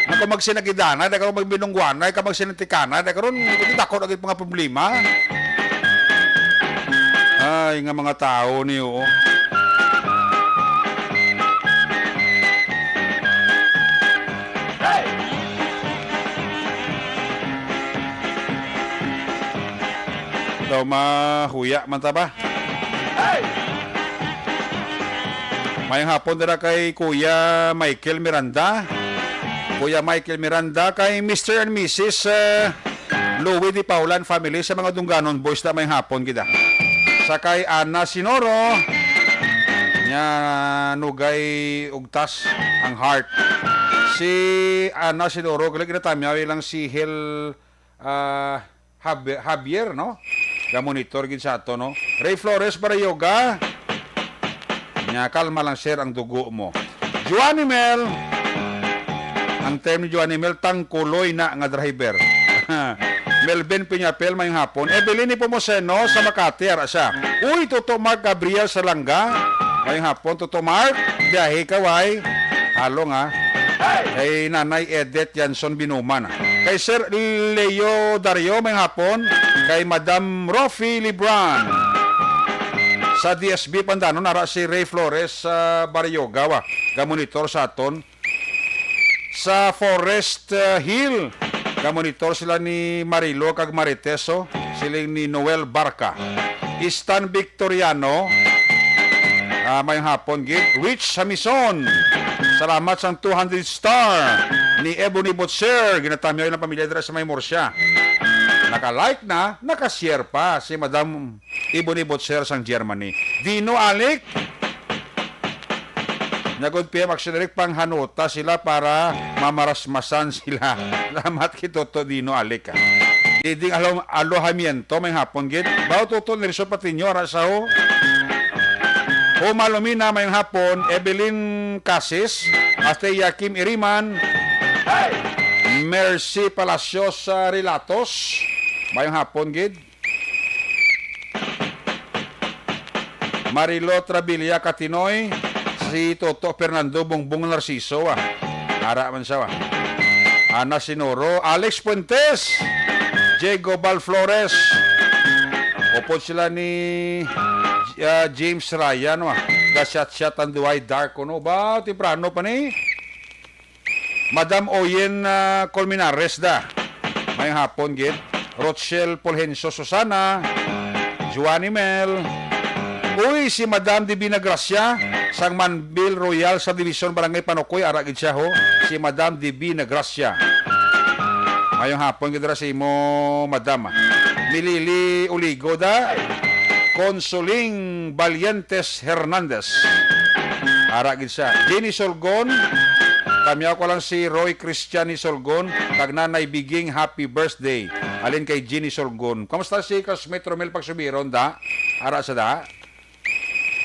Ako magsinagidana, ako magbinungguanay, ako magsinantikana, ako ron, dako na mga problema. Ay, nga mga tao niyo. Daw mahuya man ta ba? Mayang hapon dira kay Kuya Michael Miranda. Kuya Michael Miranda kay Mr. and Mrs. Louie Di Paulan family sa mga Dungganon boys na mayang hapon gida. Sa kay Ana Sinoro nya nugay ugtas ang heart. Si Ana Sinoro kaya ginatamyaw lang si Hel Javier no? Monitor gid sa ato no. Ray Flores para yoga. Nya kalma lang sir ang dugo mo. Joanny Mel. Ang term ni Joanny Mel tangkuloy na nga driver. Melvin Piñapel may hapon. Evelyn Pomoseno sa Makati ara siya. Uy Toto Mark Gabriel sa Langga. May hapon Toto Mark. Biyahe kaway. Halo nga. Kay Nanay Edith Janson Binuman. Kay Sir Leo Dario may hapon. Kay Madam Rofi Libran. Sa DSB Pandano nara si Ray Flores sa Baryogawa. Gamonitor sa aton. Sa Forest Hill. Gamonitor sila ni Marilo kag Mariteso. Siling ni Noel Barca. Stan Victoriano. May hapon gid. Rich Samison. Salamat sa 200 star ni Ebony Botser. Ginatamyaw ng pamilya dira sa may Morsya. Naka-like na, naka-share pa si Madam Ebony Botser sang Germany. Dino Alik. Nagod PM Action Direct pang hanuta sila para mamarasmasan sila. Salamat kitoto Dino Alik. Diding alohamiento may hapon gid. Bao tutol ni Rizal Patiño arasaho. Malumina may hapon, Evelyn Casis, Ate Yakim Iriman, Mercy Palacios Relatos, may hapon gid. Marilo Trabilia Catinoy, si Toto Fernando Bongbong Narciso, ara man siya. Ana Sinoro, Alex Puentes, Diego Bal Flores, upod sila ni James Ryan gasyat-syat ang duway dark no ba temprano pa ni Madam Oyen Colmenares da may hapon gid Rochelle Polhenso Susana Joanny Mel uy si Madam Divina Gracia sang Manbil Royal sa Division Barangay Panokoy ara gid siya ho si Madam Divina Gracia mayong hapon gid ra si mo Madam Milili Uligo da Consoling Valientes Hernandez. Ara gid siya. Jenny Solgon. Kamyaw ko lang si Roy Cristiani Solgon. Kag Nanay Biging happy birthday. Alin kay Jenny Solgon. Kamusta si Classmate Romel Pagsubiron da? Ara sa da?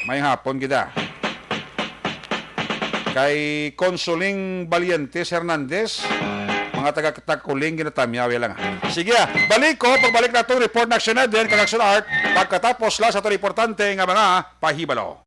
May hapon gida. Kay Consoling Valientes Hernandez. Mga taga-takuling ginatamyaw lang. Sige, balik ko. Pagbalik na itong report na action na din, kag-action art, pagkatapos la sa itong importante nga mga pahibalo.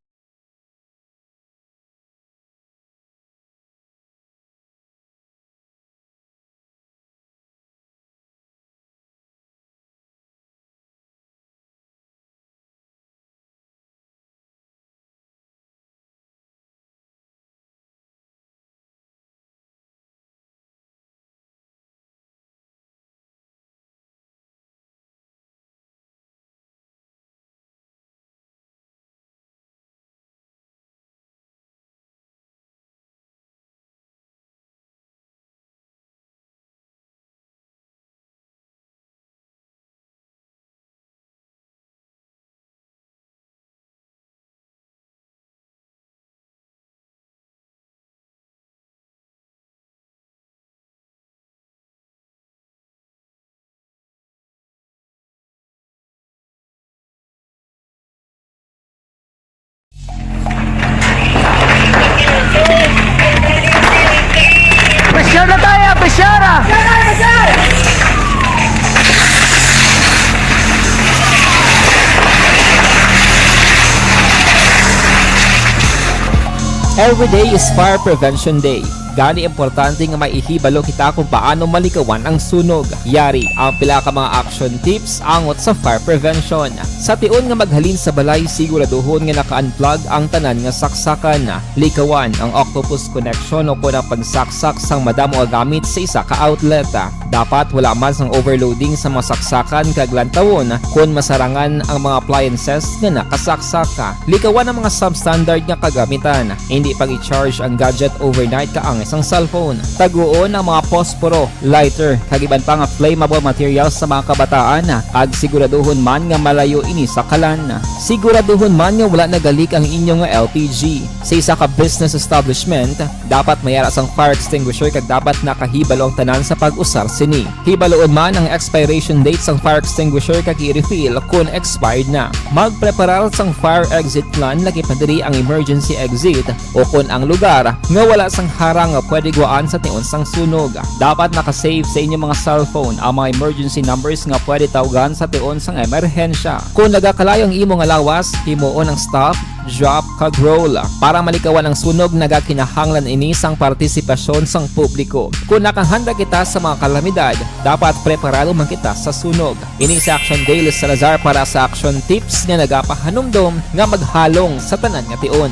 Every day is Fire Prevention Day. Gani importante nga maihibalo kita kung paano malikawan ang sunog. Yari ang pila ka mga action tips angot sa fire prevention. Sa tion nga maghalin sa balay, siguraduhon nga naka-unplug ang tanan nga saksakan. Likawan ang octopus connection o kung ang pagsaksak sang madamo gamit sa isa ka outlet. Dapat wala man sang overloading sa mga saksakan kag lantawon kung masarangan ang mga appliances nga nakasaksaka. Likawan ang mga substandard nga kagamitan. Hindi pag i-charge ang gadget overnight kaang isang cellphone. Taguon ang mga posporo, lighter, kag iban pa nga flammable materials sa mga kabataan. Ag siguraduhon man nga malayo ini sa kalan. Siguraduhon man nga wala nagalik ang inyong LPG. Sa isa ka business establishment, dapat mayara sang fire extinguisher kag dapat nakahibalo ang tanan sa pag-usar sini. Hibaloon man ang expiration date sang fire extinguisher kag i-refill kung expired na. Magpreparar sang fire exit plan lagi pa diri ang emergency exit o kung ang lugar nga wala sang harang nga pwede guaan sa tion sang sunog. Dapat nakasave sa inyong mga cellphone ang mga emergency numbers nga pwede tawagan sa tion sang emerhensya. Kung nagakalayo ang imong lawas, himuon ang stop, drop, kag roll. Para malikawan ang sunog, nagakinahanglan ini sang partisipasyon sang publiko. Kung nakahanda kita sa mga kalamidad, dapat preparado man kita sa sunog. Ini sa Action Daily Salazar para sa action tips nga nagapahanumdom nga maghalong sa tanan nga tion.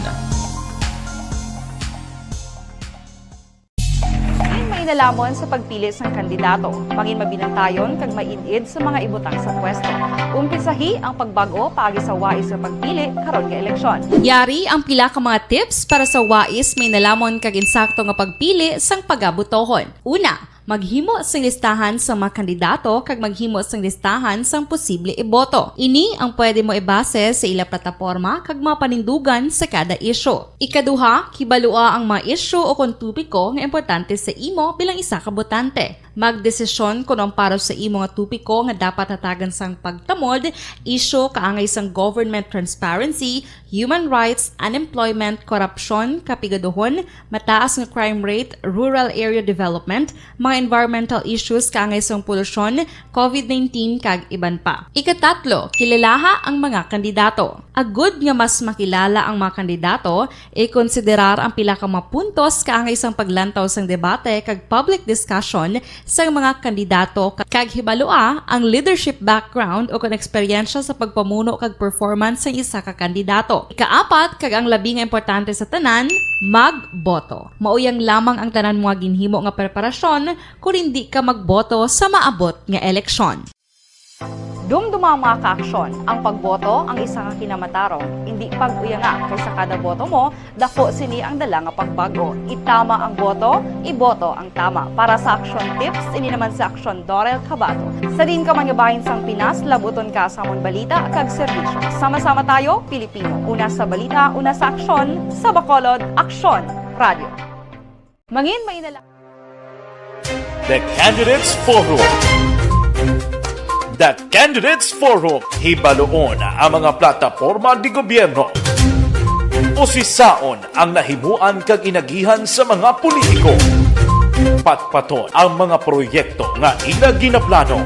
Nalamon sa pagpili ng kandidato, pangin mabinantayon kag mainid sa mga ibutang sa pwesto. Umpisahi ang pagbago paagi sa wais sa pagpili karon nga eleksyon. Yari ang pila ka mga tips para sa wais may nalamon kag insakto nga pagpili sang pagabutohon. Una, maghimo sang listahan sa mga kandidato kag maghimo sang listahan sang posible iboto. Ini ang pwede mo ibase sa ila plataporma kag mga panindugan sa kada isyu. Ikaduha, kibalua ang mga isyu o kung tupiko nga importante sa imo bilang isa ka botante. Magdesisyon kung ang para sa imo nga tupiko nga dapat hatagan sang pagtamod, isyu kaangay sang government transparency, human rights, unemployment, korupsyon, kapigaduhon, mataas nga crime rate, rural area development, mga environmental issues kaangay sang polusyon, COVID-19 kag iban pa. Ikatatlo, kilalaha ang mga kandidato. Agud nga mas makilala ang mga kandidato, i-konsiderar ang pila ka mga puntos kaangay sang paglantaw sang debate kag public discussion sa mga kandidato kag hibalua ang leadership background o kung eksperyensya sa pagpamuno kag performance sa isa ka kandidato. Ikaapat, kag ang labi nga importante sa tanan, magboto. Mauyang lamang ang tanan mga ginhimo nga preparasyon kung hindi ka magboto sa maabot nga eleksyon. Dumduma ang mga kaaksyon. Ang pagboto ang isa ka kinamatarong. Hindi pag-uyanga kaysa kada boto mo, dako sini ang dala nga pagbago. Itama ang boto, iboto ang tama. Para sa action tips, ini naman sa Action Dorel Cabato. Sa din ka manyabahin sang Pinas, labuton ka sa amon balita kag serbisyo. Sama-sama tayo, Pilipino. Una sa balita, una sa aksyon, sa Bacolod, Aksyon Radio. Mangin may nala. The Candidates Forum. The Candidates Forum. Hibaloon ang mga plataporma di gobyerno. Usisaon ang nahimuan kag inagihan sa mga politiko. Patpaton ang mga proyekto nga ila ginaplano.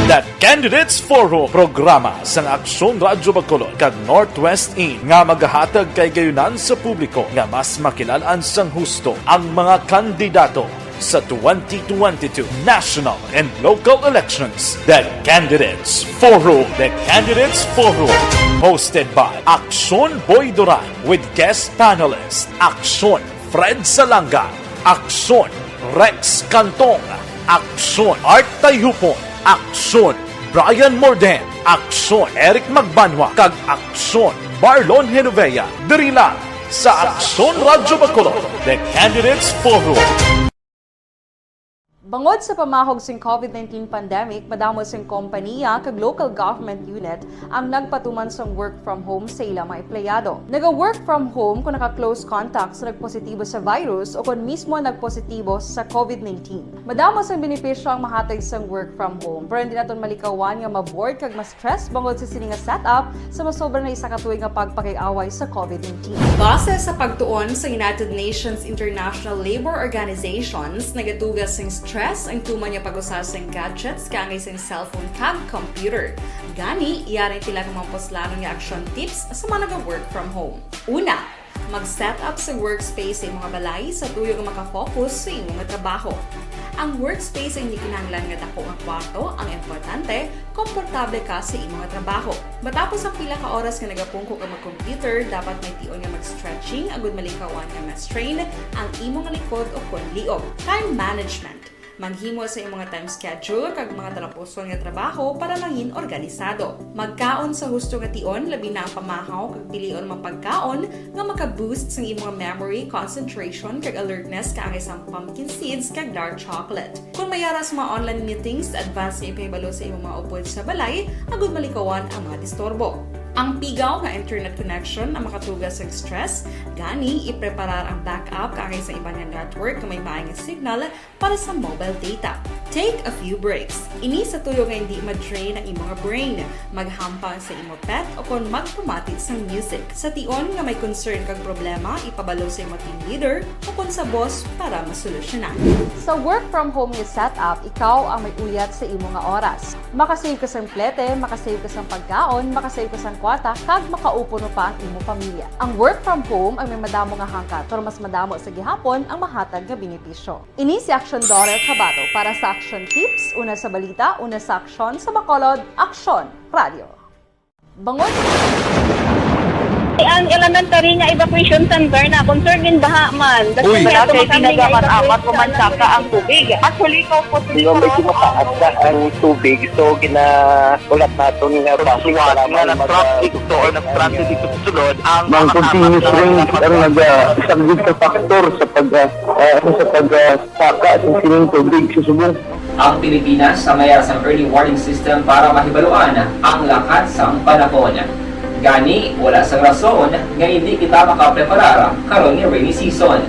The Candidates Forum, programa sang Aksyon Radyo Bacolod kag Northwest In nga magahatag kay gayunan sa publiko nga mas makilalaan sang husto ang mga kandidato sa 2022 national and local elections. The Candidates Forum. The Candidates Forum. Hosted by Aksyon Boy Duran with guest panelists Aksyon Fred Salanga, Aksyon Rex Cantong, Aksyon Art Tayhupon, Aksyon Brian Morden, Aksyon Eric Magbanwa, kag Aksyon Marlon Genovea. Diri lang sa Aksyon Radyo Bacolod. The Candidates Forum. Bangod sa pamahog sing COVID-19 pandemic, madamo sing kompanya kag local government unit ang nagpatuman sang work from home sa ilang mga empleyado. Naga-work from home kung naka-close contact sa nagpositibo sa virus o kung mismo nagpositibo sa COVID-19. Madamo sang benepisyo ang mahatag sang work from home, pero hindi naton malikawan nga ma-bored kag ma-stress bangod sa sini nga setup sa masobra na isa ka tuig nga pagpakiaway sa COVID-19. Base sa pagtuon sa United Nations International Labor Organizations, nagatugas sing stress ang tuman niya pag-usar sa gadgets kangay sa cellphone kag computer. Gani, iyaring tila ng mga poslano nga action tips sa mga nag-work from home. Una, Mag-set up sa workspace sa imong balay sa tuyo nga makafocus sa imong nga trabaho. Ang workspace ay hindi kinahanglan nga dako nga kwarto, ang importante, komportable ka sa imong nga trabaho. Matapos ang pila ka oras nga nagapungko ka mag-computer, dapat may tion nga mag-stretching agud malikawan nga ma-strain ang imong likod o kon liog. Time management. Maghimo sa imong nga time schedule kag mga talapuson nga trabaho para mangin organisado. Magkaon sa husto nga tion, labi na ang pamahaw kag pilion mga pagkaon nga maka-boost sa imong memory, concentration kag alertness kaangay sa pumpkin seeds kag dark chocolate. Kung mayara sa mga online meetings, advance na ipahibalo sa imong mga upod sa balay, agud malikawan ang mga disturbo. Ang pigaw nga internet connection ang makatugas sa stress, gani ipreparar ang backup kaangay sa ibang nga network na may maayong signal para sa mobile data. Take a few breaks. Ini sa tuyo nga hindi ma-drain ang imong brain, maghampang sa imong pet o kon magpumati sa music. Sa tion nga may concern kag problema, ipabalo sa imong team leader o kon sa boss para masolusyonan. Sa work from home nga setup, ikaw ang may uyat sa imong nga oras. Makasave ka sa plete, makasave ka sa pagkaon, makasave ka sa kwata, kag makaupo no pa ang imong pamilya. Ang work from home ay may madamo nga hangkat, pero mas madamo sa gihapon ang mahatag nga benepisyo. Ini si Action Dorel Cabato para sa Action Tips, una sa balita, una sa aksyon sa Bacolod, Aksyon Radio. Bangon! Ang elementary nga evacuation center na concern din baha man. Uy, kasi pinagamat-amat kumansaka ang tubig. Actually, ikaw po Di ba medyo mataas na ang tubig, so ginaulat natin nga pasuwat nga nag-traffic to or nag-transit dito sa sulod ang mga continuous rain ang nag-subject sa factor sa pagsaka at sining tubig sa subong. Ang Pilipinas sa mayroon sa early warning system para mahibaluan ang lakat sa panahon. Gani, wala sa rason nga hindi kita makapreparar karon nga rainy season.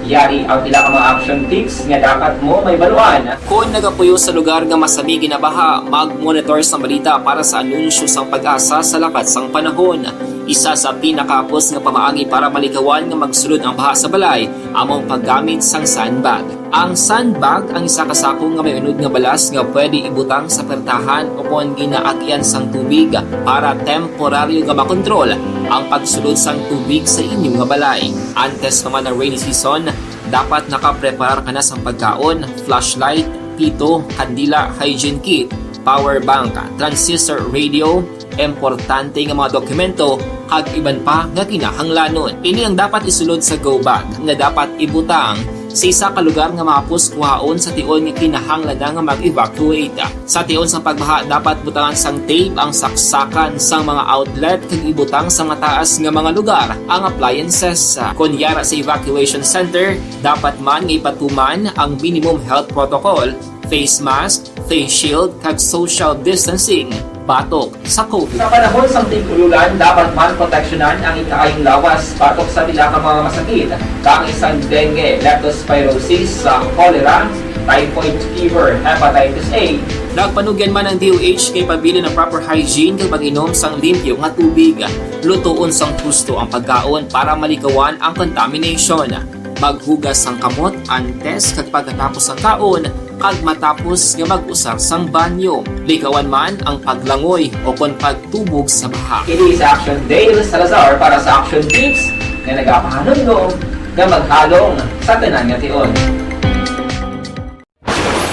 Yari ang pila ka mga action tips nga dapat mo may baluan. Kung nagapuyo sa lugar nga masabi ginabaha, mag-monitor sa balita para sa anunsyo sang pag-asa sa lakat sang panahon. Isa sa pinakapos nga pamaagi para malikawan nga magsulod ang baha sa balay, among paggamit sang sandbag. Ang sandbag ang isa kasakong nga may unod nga balas nga pwede ibutang sa pertahan upon ginaagyan sang tubig para temporaryo nga makontrol ang pagsulod sang tubig sa inyong nga balay. Antes naman ng rainy season, dapat nakapreparar ka na sang pagkaon, flashlight, pito, kandila, hygiene kit, power bank, transistor radio, importante nga mga dokumento kag iban pa nga kinahanglanon. Ini ang dapat isulod sa go bag nga dapat ibutang sa isa ka lugar nga mapus kuhaon sa tion nga kinahanglan nga mag-evacuate. Sa tion sa pagbaha dapat butangan sang tape ang saksakan sang mga outlet kag ibutang sa nga taas nga mga lugar ang appliances. Kunyara sa evacuation center, dapat man nga ipatuman ang minimum health protocol, face mask, face shield kag social distancing. Batok sa COVID. Sa panahon sa tigululan, dapat man proteksyonan ang ikaayong lawas batok sa bila ka mga masakit. Kang isang dengue, leptospirosis, cholera, typhoid fever, hepatitis A. Nagpanugyan man ang DOH kay pabili ng proper hygiene kay pag-inom sang limpyo nga tubig. Lutuon sang husto ang pagkaon para malikawan ang contamination. Maghugas sang kamot antes kag pagkatapos ang kaon kag matapos nga mag-usar sang banyo. Likawan man ang paglangoy o kon pagtubog sa baha. Kini sa Action Dale Salazar para sa Action Tips nga nagapahanong nga maghalong sa tanan nga tion.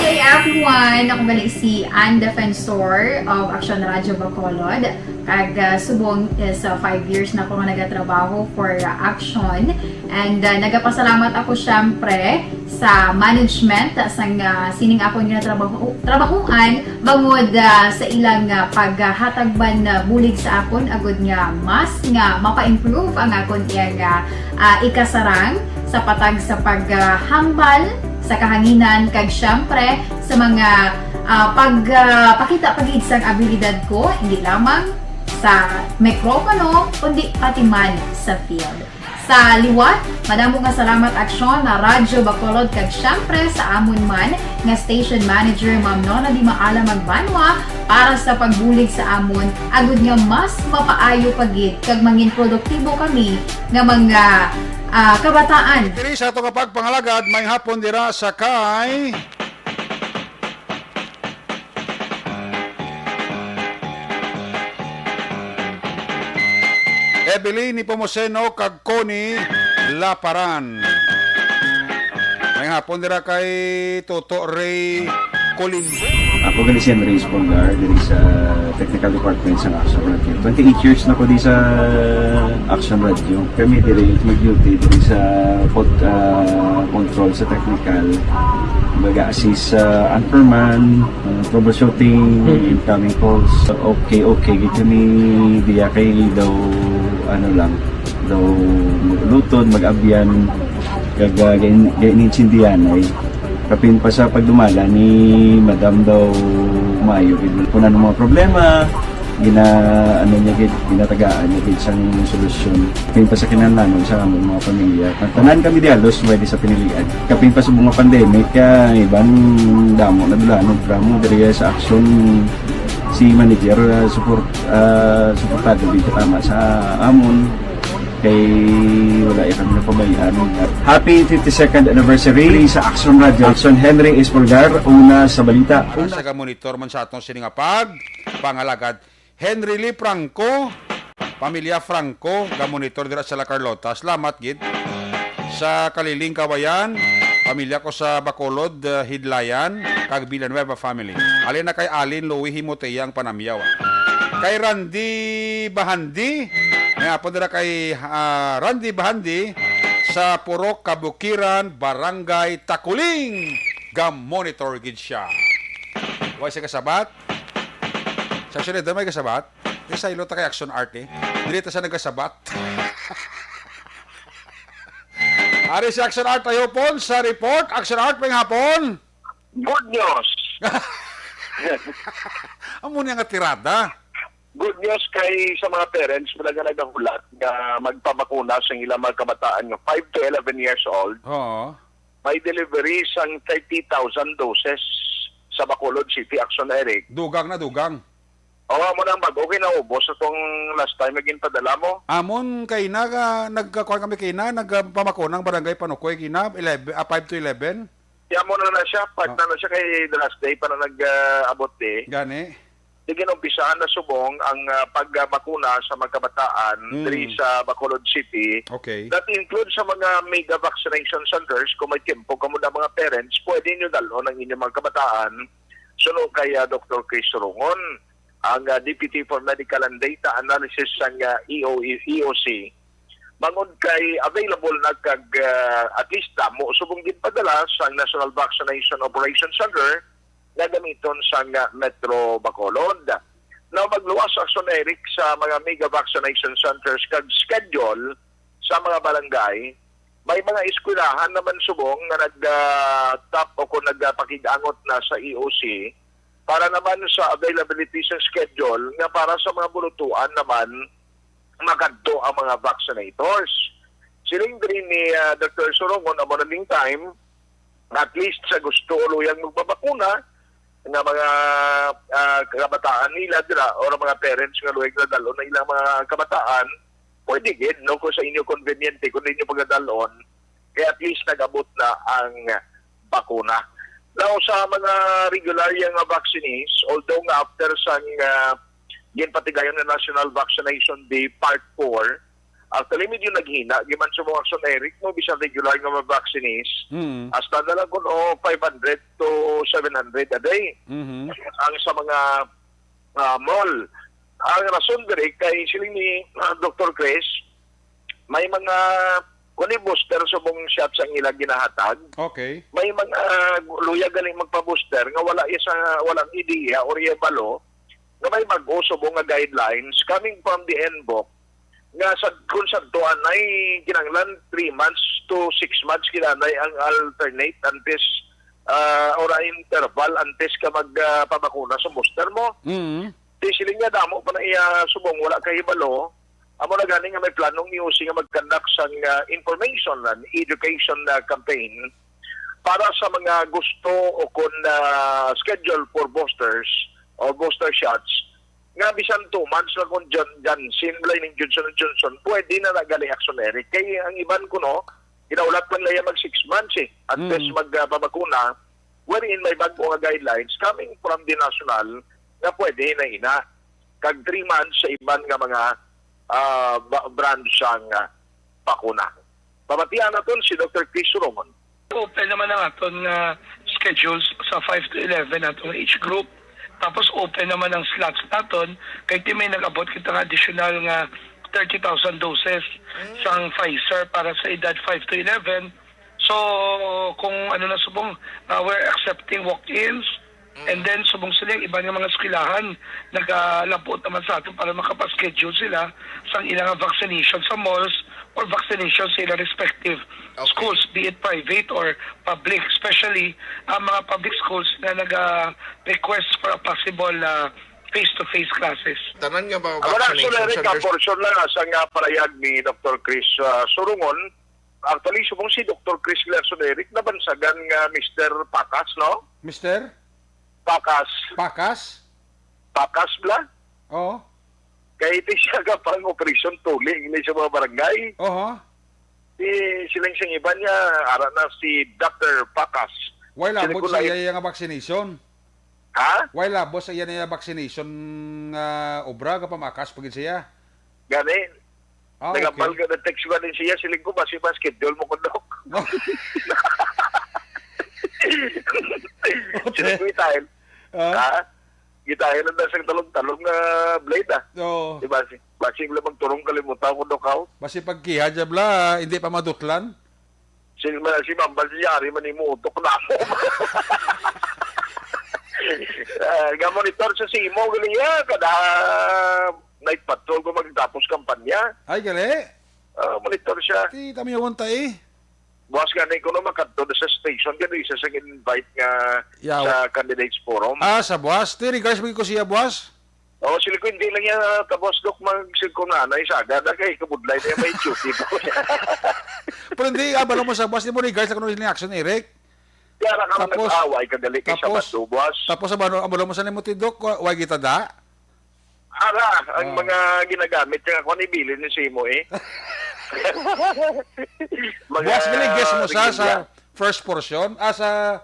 Hey everyone! Ako gali si Ann Defensor of Action Radio Bacolod. Kag subong is 5 years na ako nga nagatrabaho for Action. And nagapasalamat ako syempre sa management sang sining ako nga trabahuan bangod sa ilang paghatagban bulig sa akon agud nga mas nga mapa-improve ang akon iyang ikasarang sa patag sa paghambal sa kahanginan kag syempre sa mga pagpakita pagid sang abilidad ko hindi lamang sa mikropono kundi pati man sa field. Sa liwat, madamo nga salamat Aksyon na Radyo Bacolod kag syempre sa amon man nga station manager Ma'am Nona Di Maala Magbanwa para sa pagbulig sa amon agud nga mas mapaayo pagid kag mangin produktibo kami nga mga kabataan. Diri sa itong pagpangalagad, may hapon dira sa kay... Evelyn Nepomuceno kag Connie Laparan. May hapon dira kay Toto Ray Colimbo. Ako gali si Andres Polgar diri sa Technical Department sa Action Radio. 28 years na ko di sa Action Radio. Kami diri mag-duty diri sa control sa technical. Mag-assist sa anchorman, troubleshooting, incoming calls. Okay. Gito ni diya kay daw lutod, mag-abyan, ganinsindihan ay kapin pa sa pagdumala ni Madam daw Mayo. Kung ano mga problema, ginatagaan niya isang solusyon. Kapin pa sa kinalanon sa among mga pamilya. Tanan kami dialos, pwede sa pinilian. Kapin pa sa mga pandemic, ibang damo na dulanog, dramo, diri sa action si manager, suportado din katama sa amon. Kay wala kami napabayaan. Happy 52nd anniversary sa Action Radio. Action Henry Espolgar, una sa balita. Sa monitor man sa atong siningapag, pangalagad Henry Lee Franco, pamilya Franco, monitor dira sa La Carlota. Salamat gid sa Kaliling Kawayan, pamilya ko sa Bacolod, Hidlayan, kag Villanueva family. Alin na kay Alin Louie Himoteyang Panamyaw. Kay Randy Bahandi, may apod na kay Randy Bahandi sa Purok, Kabukiran, Barangay Takuling. Monitor gid siya. Huwag siya kasabat. Sa sunod may kasabat. Sa ilo ta kay Action Art Dito sa nagkasabat. Ari si Action Art tayo po sa report. Action Art may hapon. Good news. Amo niya nga tirada. Good news kay sa mga parents talaga nagahulat na magpabakuna sa ilang mga kabataan ng 5 to 11 years old. Oo. May delivery sang 30,000 doses sa Bacolod City, Action Eric. Dugang. Oo, mo nang okay na ubos itong last time naging padala mo. Amon kay na nagkakuha kami kay na nagpamakunang barangay Panukoy kina 5 to 11. Kaya mo na siya, part na siya kay the last day para nag-abot Gani. Di ginumpisahan na subong ang pagbakuna sa mga kabataan diri sa Bacolod City. Okay. That includes sa mga mega vaccination centers. Kung may tiempo ka muna mga parents, pwede nyo dalon ang inyong mga kabataan. Sunod kay Dr. Chris Rungon, ang Deputy for Medical and Data Analysis ng EOC. Mangod kay available na kag at least damo subong din padala sa National Vaccination Operations Center na gamiton sa Metro Bacolod. Now magluwas Action Eric sa mga mega vaccination centers kag schedule sa mga barangay. May mga eskwelahan naman subong na nag-top o kung nagpakigangot na sa EOC para naman sa availability sa schedule nga para sa mga bulutuan naman magadto ang mga vaccinators. Siling din ni Dr. Sorongon na morning time, at least sa gusto uluyang magbabakuna, nga mga kabataan nila dira o mga parents nga luwag na dalon na ilang mga kabataan, pwede gid no kung sa inyo conveniente kung inyo pagdalon, kaya at least nagabot na ang bakuna. Now sa mga regular yung vaccinees, although nga after sang ginpatigayon na National Vaccination Day Part 4, actually medyo naghina, giman sa mga Action Eric, no, bisan regular nga mga vaccinees, hasta na lang kung 500 to 700 a day. Ang sa mga mall. Ang rason dire kay siling ni Dr. Chris, may mga kuni booster subong shots ang ilang ginahatag. Okay. May mga luya galing magpa-booster nga walang ideya or balo nga may mag-usubong nga guidelines coming from the NBOC nga kung sa tuan ay kinanglan 3 months to 6 months kinanay ang alternate antes or interval antes ka magpabakuna sa booster mo. Siling nga damo pa na subong wala kay hibalo. Amo na gani nga may planong EOC nga mag-conduct sang information and education campaign para sa mga gusto o kung schedule for boosters or booster shots nga bisan 2 months na kung Johnson, ng Johnson & Johnson, pwede na nagali Action Eric. Kaya ang iban ko, no, inaulat man lang mag 6 months at best magpabakuna, wherein may bago nga guidelines coming from the national na pwede na ina. Kag 3 months sa iban nga mga brand siyang bakuna. Pamatian natin si Dr. Chris Roman. Open naman ang aton schedules sa 5 to 11 atong age group. Tapos open naman ang slots naton kay di may nag-abot kita ng additional nga 30,000 doses sang Pfizer para sa edad 5 to 11. So kung ano na subong, we're accepting walk-ins. And then subong sila yung iba ng mga eskwelahan nagalapot naman sa atin para makapaschedule sila sa ilang vaccination sa malls or vaccination sa ilang respective schools, be it private or public, especially ang mga public schools na nag-request for a possible face-to-face classes. Tanan nga ba Wala, vaccination so centers? portion lang sa nga parayag ni Dr. Chris Surungon. Actually, subong si Dr. Chris Lerson Eric nabansagan nga Mr. Pakas, no? Mister? Pakas. Pakas Bla? Oo. Kaya iti siya ka pang operasyon tuling ni sa mga barangay. Oo. Silang siyang iba niya, ara na si Dr. Pakas. Why labot sa Sila- iya nga vaccination? Ha? Why labot sa iya nga vaccination obra ka pamakas pagin siya? Gani. Ah, Nagapal okay. ka na text ba din siya, siling ko ba si schedule mo ko, Dok? Siling ko itahin. Ha? Gitahin na sa talong-talong na blade, Oo. Diba? Basing lang magturong kalimutan ko, Dok, how? Basi pagkiha bla, hindi pa madutlan. Si Mambal si Yari manimutok na ako. Gamonitor sa Simo, galing yan. Kada night patrol ko magtapos kampanya. Ay, gali. Monitor siya. Ti, tami yung tay. Boss, ganun ko na makadto sa station. Ganun isa sa invite nga Yaw. sa candidates forum. Sa buwas. Ti, regards mo ko siya buwas. Sila ko hindi lang yan tapos, Dok, mag-silko na isagad. Kay kabudlay na may duty ko. Pero hindi, abalo mo sa buwas. Di mo regards na kung yung action, Eric. Kaya na kami Tapos- nag-away kadali kay tapos- Sabado, boss. Tapos abalo mo sa nimo ti Dok, wag kita da. Ang mga ginagamit yung ako ni Billy ni Simo Buwas gali, guess mo sa regular. first portion, sa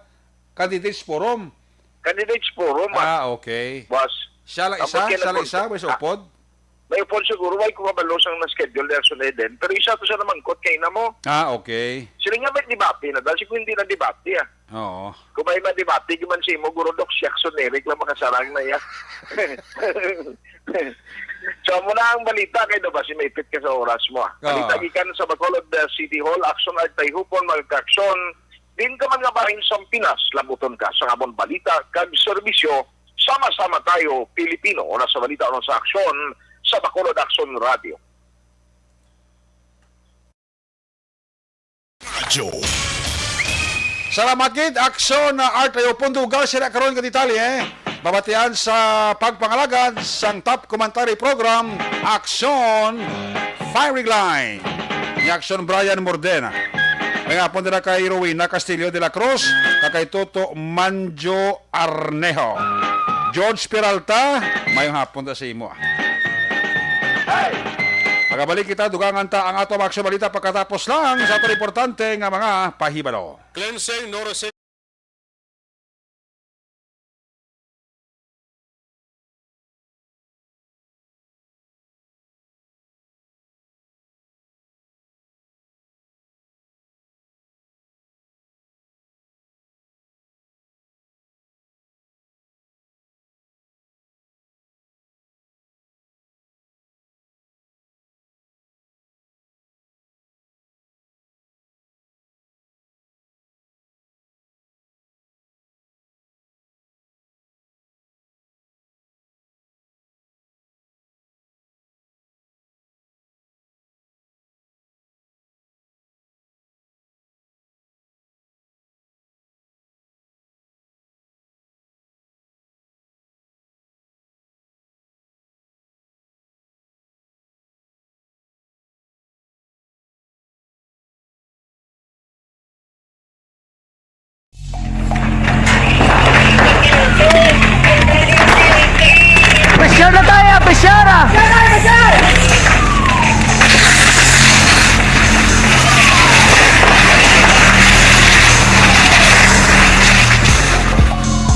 candidates forum. Candidates forum, Okay. boss. Siya lang Tapos isa, kinag- may supod. May upon siguro, ay kung mabalos ang na-schedule na din. Pero isa to sa naman kot kay na mo. Okay. Sila nga may debate na dahil kung hindi na debate Oo. Kung may ma-debate, yung man Simo, guro Dok Jackson Eric lang makasarang na yan. So muna ang balita kay ba si may fit ka sa oras mo. Balita gikan sa Bacolod City Hall, action at tayhupon magka-aksyon. Din ka man nga bahin sa Pinas, labuton ka sa ngabon balita kag serbisyo. Sama-sama tayo, Pilipino, o nasa balita o sa aksyon sa Bacolod Action Radio. Salamat gid aksyon na Artayo Pundugal sila karon ka detalye. Babatian sa pagpangalagad sang top commentary program Aksyon Firing Line. Ni Aksyon Brian Mordena. May apon dira kay Rowena Castillo de la Cruz, kakay Toto Manjo Arnejo. George Peralta, mayong hapon ta sa imo. Pagabalik kita, dugangan ta ang ato aksyon balita pagkatapos lang sa ato importante nga mga pahibalo. Cleansing Norosyn.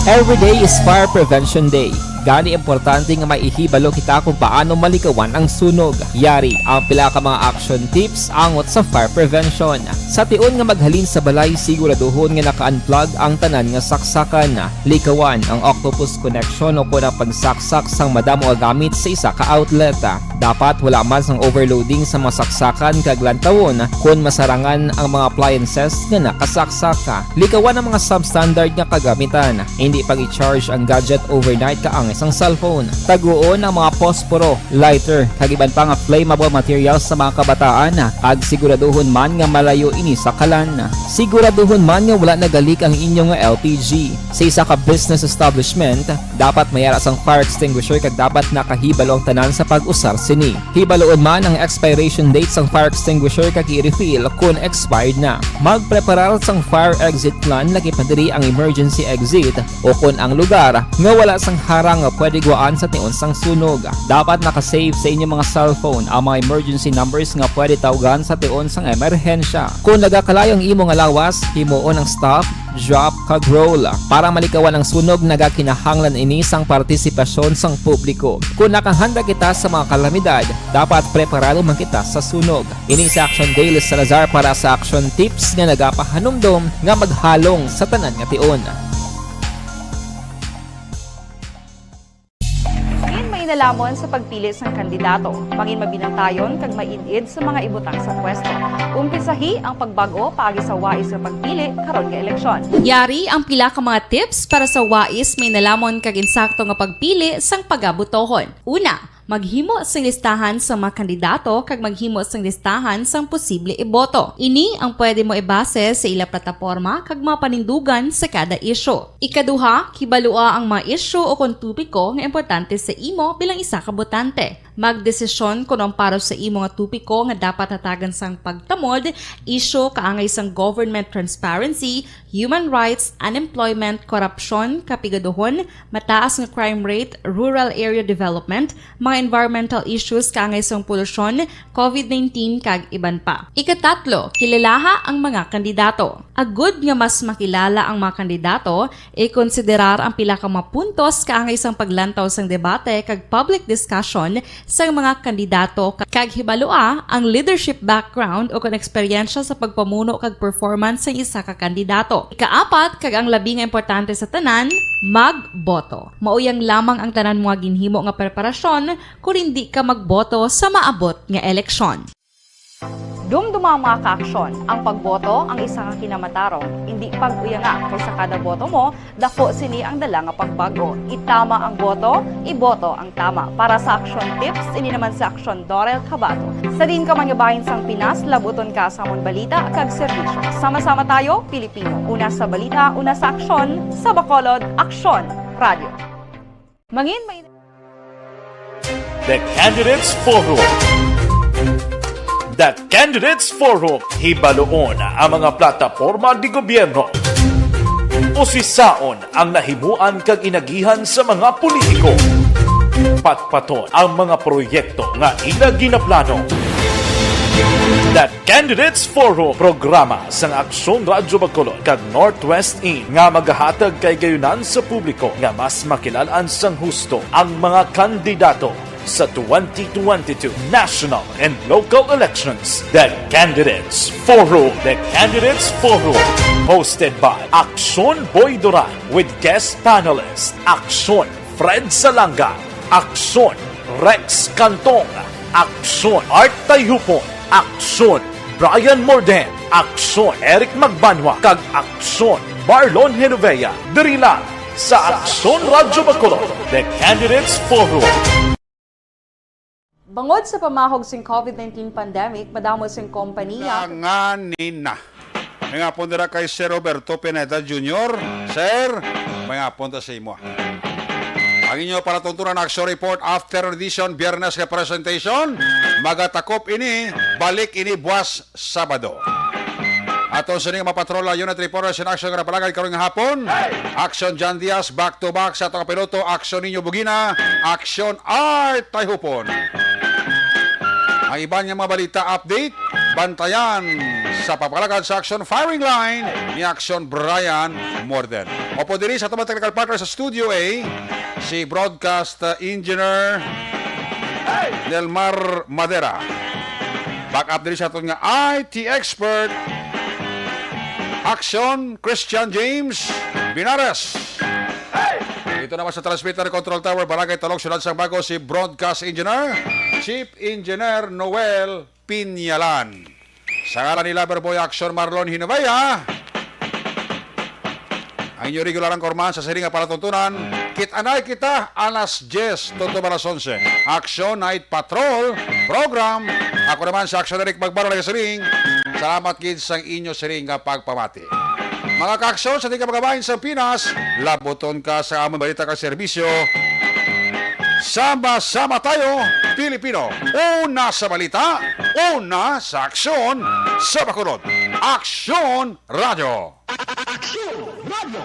Every day is Fire Prevention Day. Gani importante nga maihibalo kita kung paano malikawan ang sunog. Yari ang pila ka mga action tips angot sa fire prevention. Sa tion nga maghalin sa balay, siguraduhon nga naka-unplug ang tanan nga saksakan. Likawan ang octopus connection o kung pagsaksak sang madamo nga gamit sa isa ka outlet. Dapat wala man sang overloading sa mga saksakan kag lantawon kung masarangan ang mga appliances nga nakasaksaka. Likawan ang mga substandard nga kagamitan. Hindi pag i-charge ang gadget overnight kaangay ang cellphone. Taguon ang mga posporo, lighter, kag iban pa nga flammable materials sa mga kabataan. Ag siguraduhon man nga malayo ini sa kalan. Siguraduhon man nga wala nagalik ang inyong nga LPG. Sa isa ka business establishment, dapat mayara sang fire extinguisher kag dapat nakahibalo ang tanan sa pag-usar sini. Hibaloon man ang expiration date sang fire extinguisher kag i-refill kung expired na. Magpreparar sang fire exit plan lagi pa diri ang emergency exit o kung ang lugar nga wala sang harang nga pwede guaan sa tion sang sunog. Dapat nakasave sa inyong mga cellphone ang mga emergency numbers nga pwede tawagan sa tion sang emerhensya. Kung nagakalayo ang imo nga lawas, himuon ang stop, drop, kag roll. Para malikawan ang sunog, nagakinahanglan ini sang partisipasyon sang publiko. Kung nakahanda kita sa mga kalamidad, dapat preparado man kita sa sunog. Ini sa Action Daily Salazar para sa action tips nga nagapahanumdom nga maghalong sa tanan nga tion. Nalamon sa pagpili ng kandidato, pangin mabinantayon kag mainid sa mga ibutang sa pwesto. Umpisahi ang pagbago paagi sa wais sa pagpili karon nga eleksyon. Yari ang pila ka mga tips para sa wais may nalamon kag insakto nga pagpili sang pagabutohon. Una, maghimo sang listahan sa mga kandidato kag maghimo sang listahan sang posible iboto. Ini ang pwede mo ibase sa ila plataporma kag mga panindugan sa kada isyu. Ikaduha, kibalua ang mga isyu o kung tupiko nga importante sa imo bilang isa ka botante. Magdesisyon kung ang para sa imo nga tupiko nga dapat hatagan sang pagtamod, isyu kaangay sang government transparency, human rights, unemployment, korupsyon, kapigaduhon, mataas nga crime rate, rural area development, mga environmental issues kaangay sang polusyon, COVID-19 kag iban pa. Ikatatlo, kilalaha ang mga kandidato. Agud nga mas makilala ang mga kandidato, i-konsiderar ang pila ka mga puntos kaangay sang paglantaw sang debate kag public discussion sa mga kandidato kag hibalua ang leadership background o kung eksperyensya sa pagpamuno kag performance sa isa ka kandidato. Ikaapat, kag ang labi nga importante sa tanan, magboto. Mauyang lamang ang tanan mga ginhimo nga preparasyon kung hindi ka magboto sa maabot nga eleksyon. Dumduma ang mga kaaksyon, ang pagboto ang isa ka kinamatarong. Hindi pag-uyanga kaysa kada boto mo, dako sini ang dala nga pagbago. Itama ang boto, iboto ang tama. Para sa action tips, ini naman sa Action Dorel Cabato. Sa din ka manyabahin sang Pinas, labuton ka sa mong balita kag serbisyo. Sama-sama tayo, Pilipino. Una sa balita, una sa aksyon, sa Bacolod, Aksyon Radio. Mangin may... The Candidates Forum. The Candidates Forum, hibaloon ang mga plataporma di gobyerno. Usisaon ang nahimuan kag inagihan sa mga politiko. Patpaton ang mga proyekto nga ila ginaplano. The Candidates Forum, programa sang Aksyon Radyo Bacolod kag Northwest In nga magahatag kay gayunan sa publiko nga mas makilalaan sang husto ang mga kandidato sa 2022 national and local elections. The Candidates Forum. The Candidates Forum. Hosted by Aksyon Boy Duran with guest panelists Aksyon Fred Salanga, Aksyon Rex Cantong, Aksyon Art Tayupon, Aksyon Brian Morden, Aksyon Eric Magbanwa, kag Aksyon Marlon Genovea. Diri lang sa Aksyon Radyo Bacolod. The Candidates Forum. Bangod sa pamahog sing COVID-19 pandemic, madamo sing kompanya. Nanganin na. May nga punta na kay Sir Roberto Pineda Jr. Sir, may nga punta sa imo. Ang inyo para tuntunan action report after edition Biyernes ka presentation. Magatakop ini, balik ini buwas Sabado. Ato sa nga mapatrola unit reporters in action nga palagay karong hapon. Action John Diaz back to back sa atong piloto. Action ninyo Bugina. Action Art Tayhupon. Ang iba niyang mga balita update, bantayan sa papalagad sa Action Firing Line ni Action Brian Morden. Opo diri sa itong technical partner sa Studio A, si Broadcast Engineer Nelmar Madera. Backup din sa aton nga IT expert Action Christian James Binares. Dito naman sa Transmitter Control Tower, Barangay Talok, Syudad Sang Bago, si Broadcast Engineer Chief Engineer Noel Pinyalan. Sa ngalan ni Loverboy Action Marlon Hinabaya, ang inyo regular ang korman sa siringa palatuntunan, kit-anay kita alas 10 to alas 11. Action Night Patrol Program. Ako naman sa Action Eric Magbaro na siring. Salamat kids sa inyo siring nga pagpamati. Mga ka-aksyon sa tingin magabahin sa Pinas, laboton ka sa among balita ka serbisyo. Sama-sama tayo, Pilipino. Una sa balita, una sa aksyon, sa Bacolod. Aksyon Radio. Aksyon!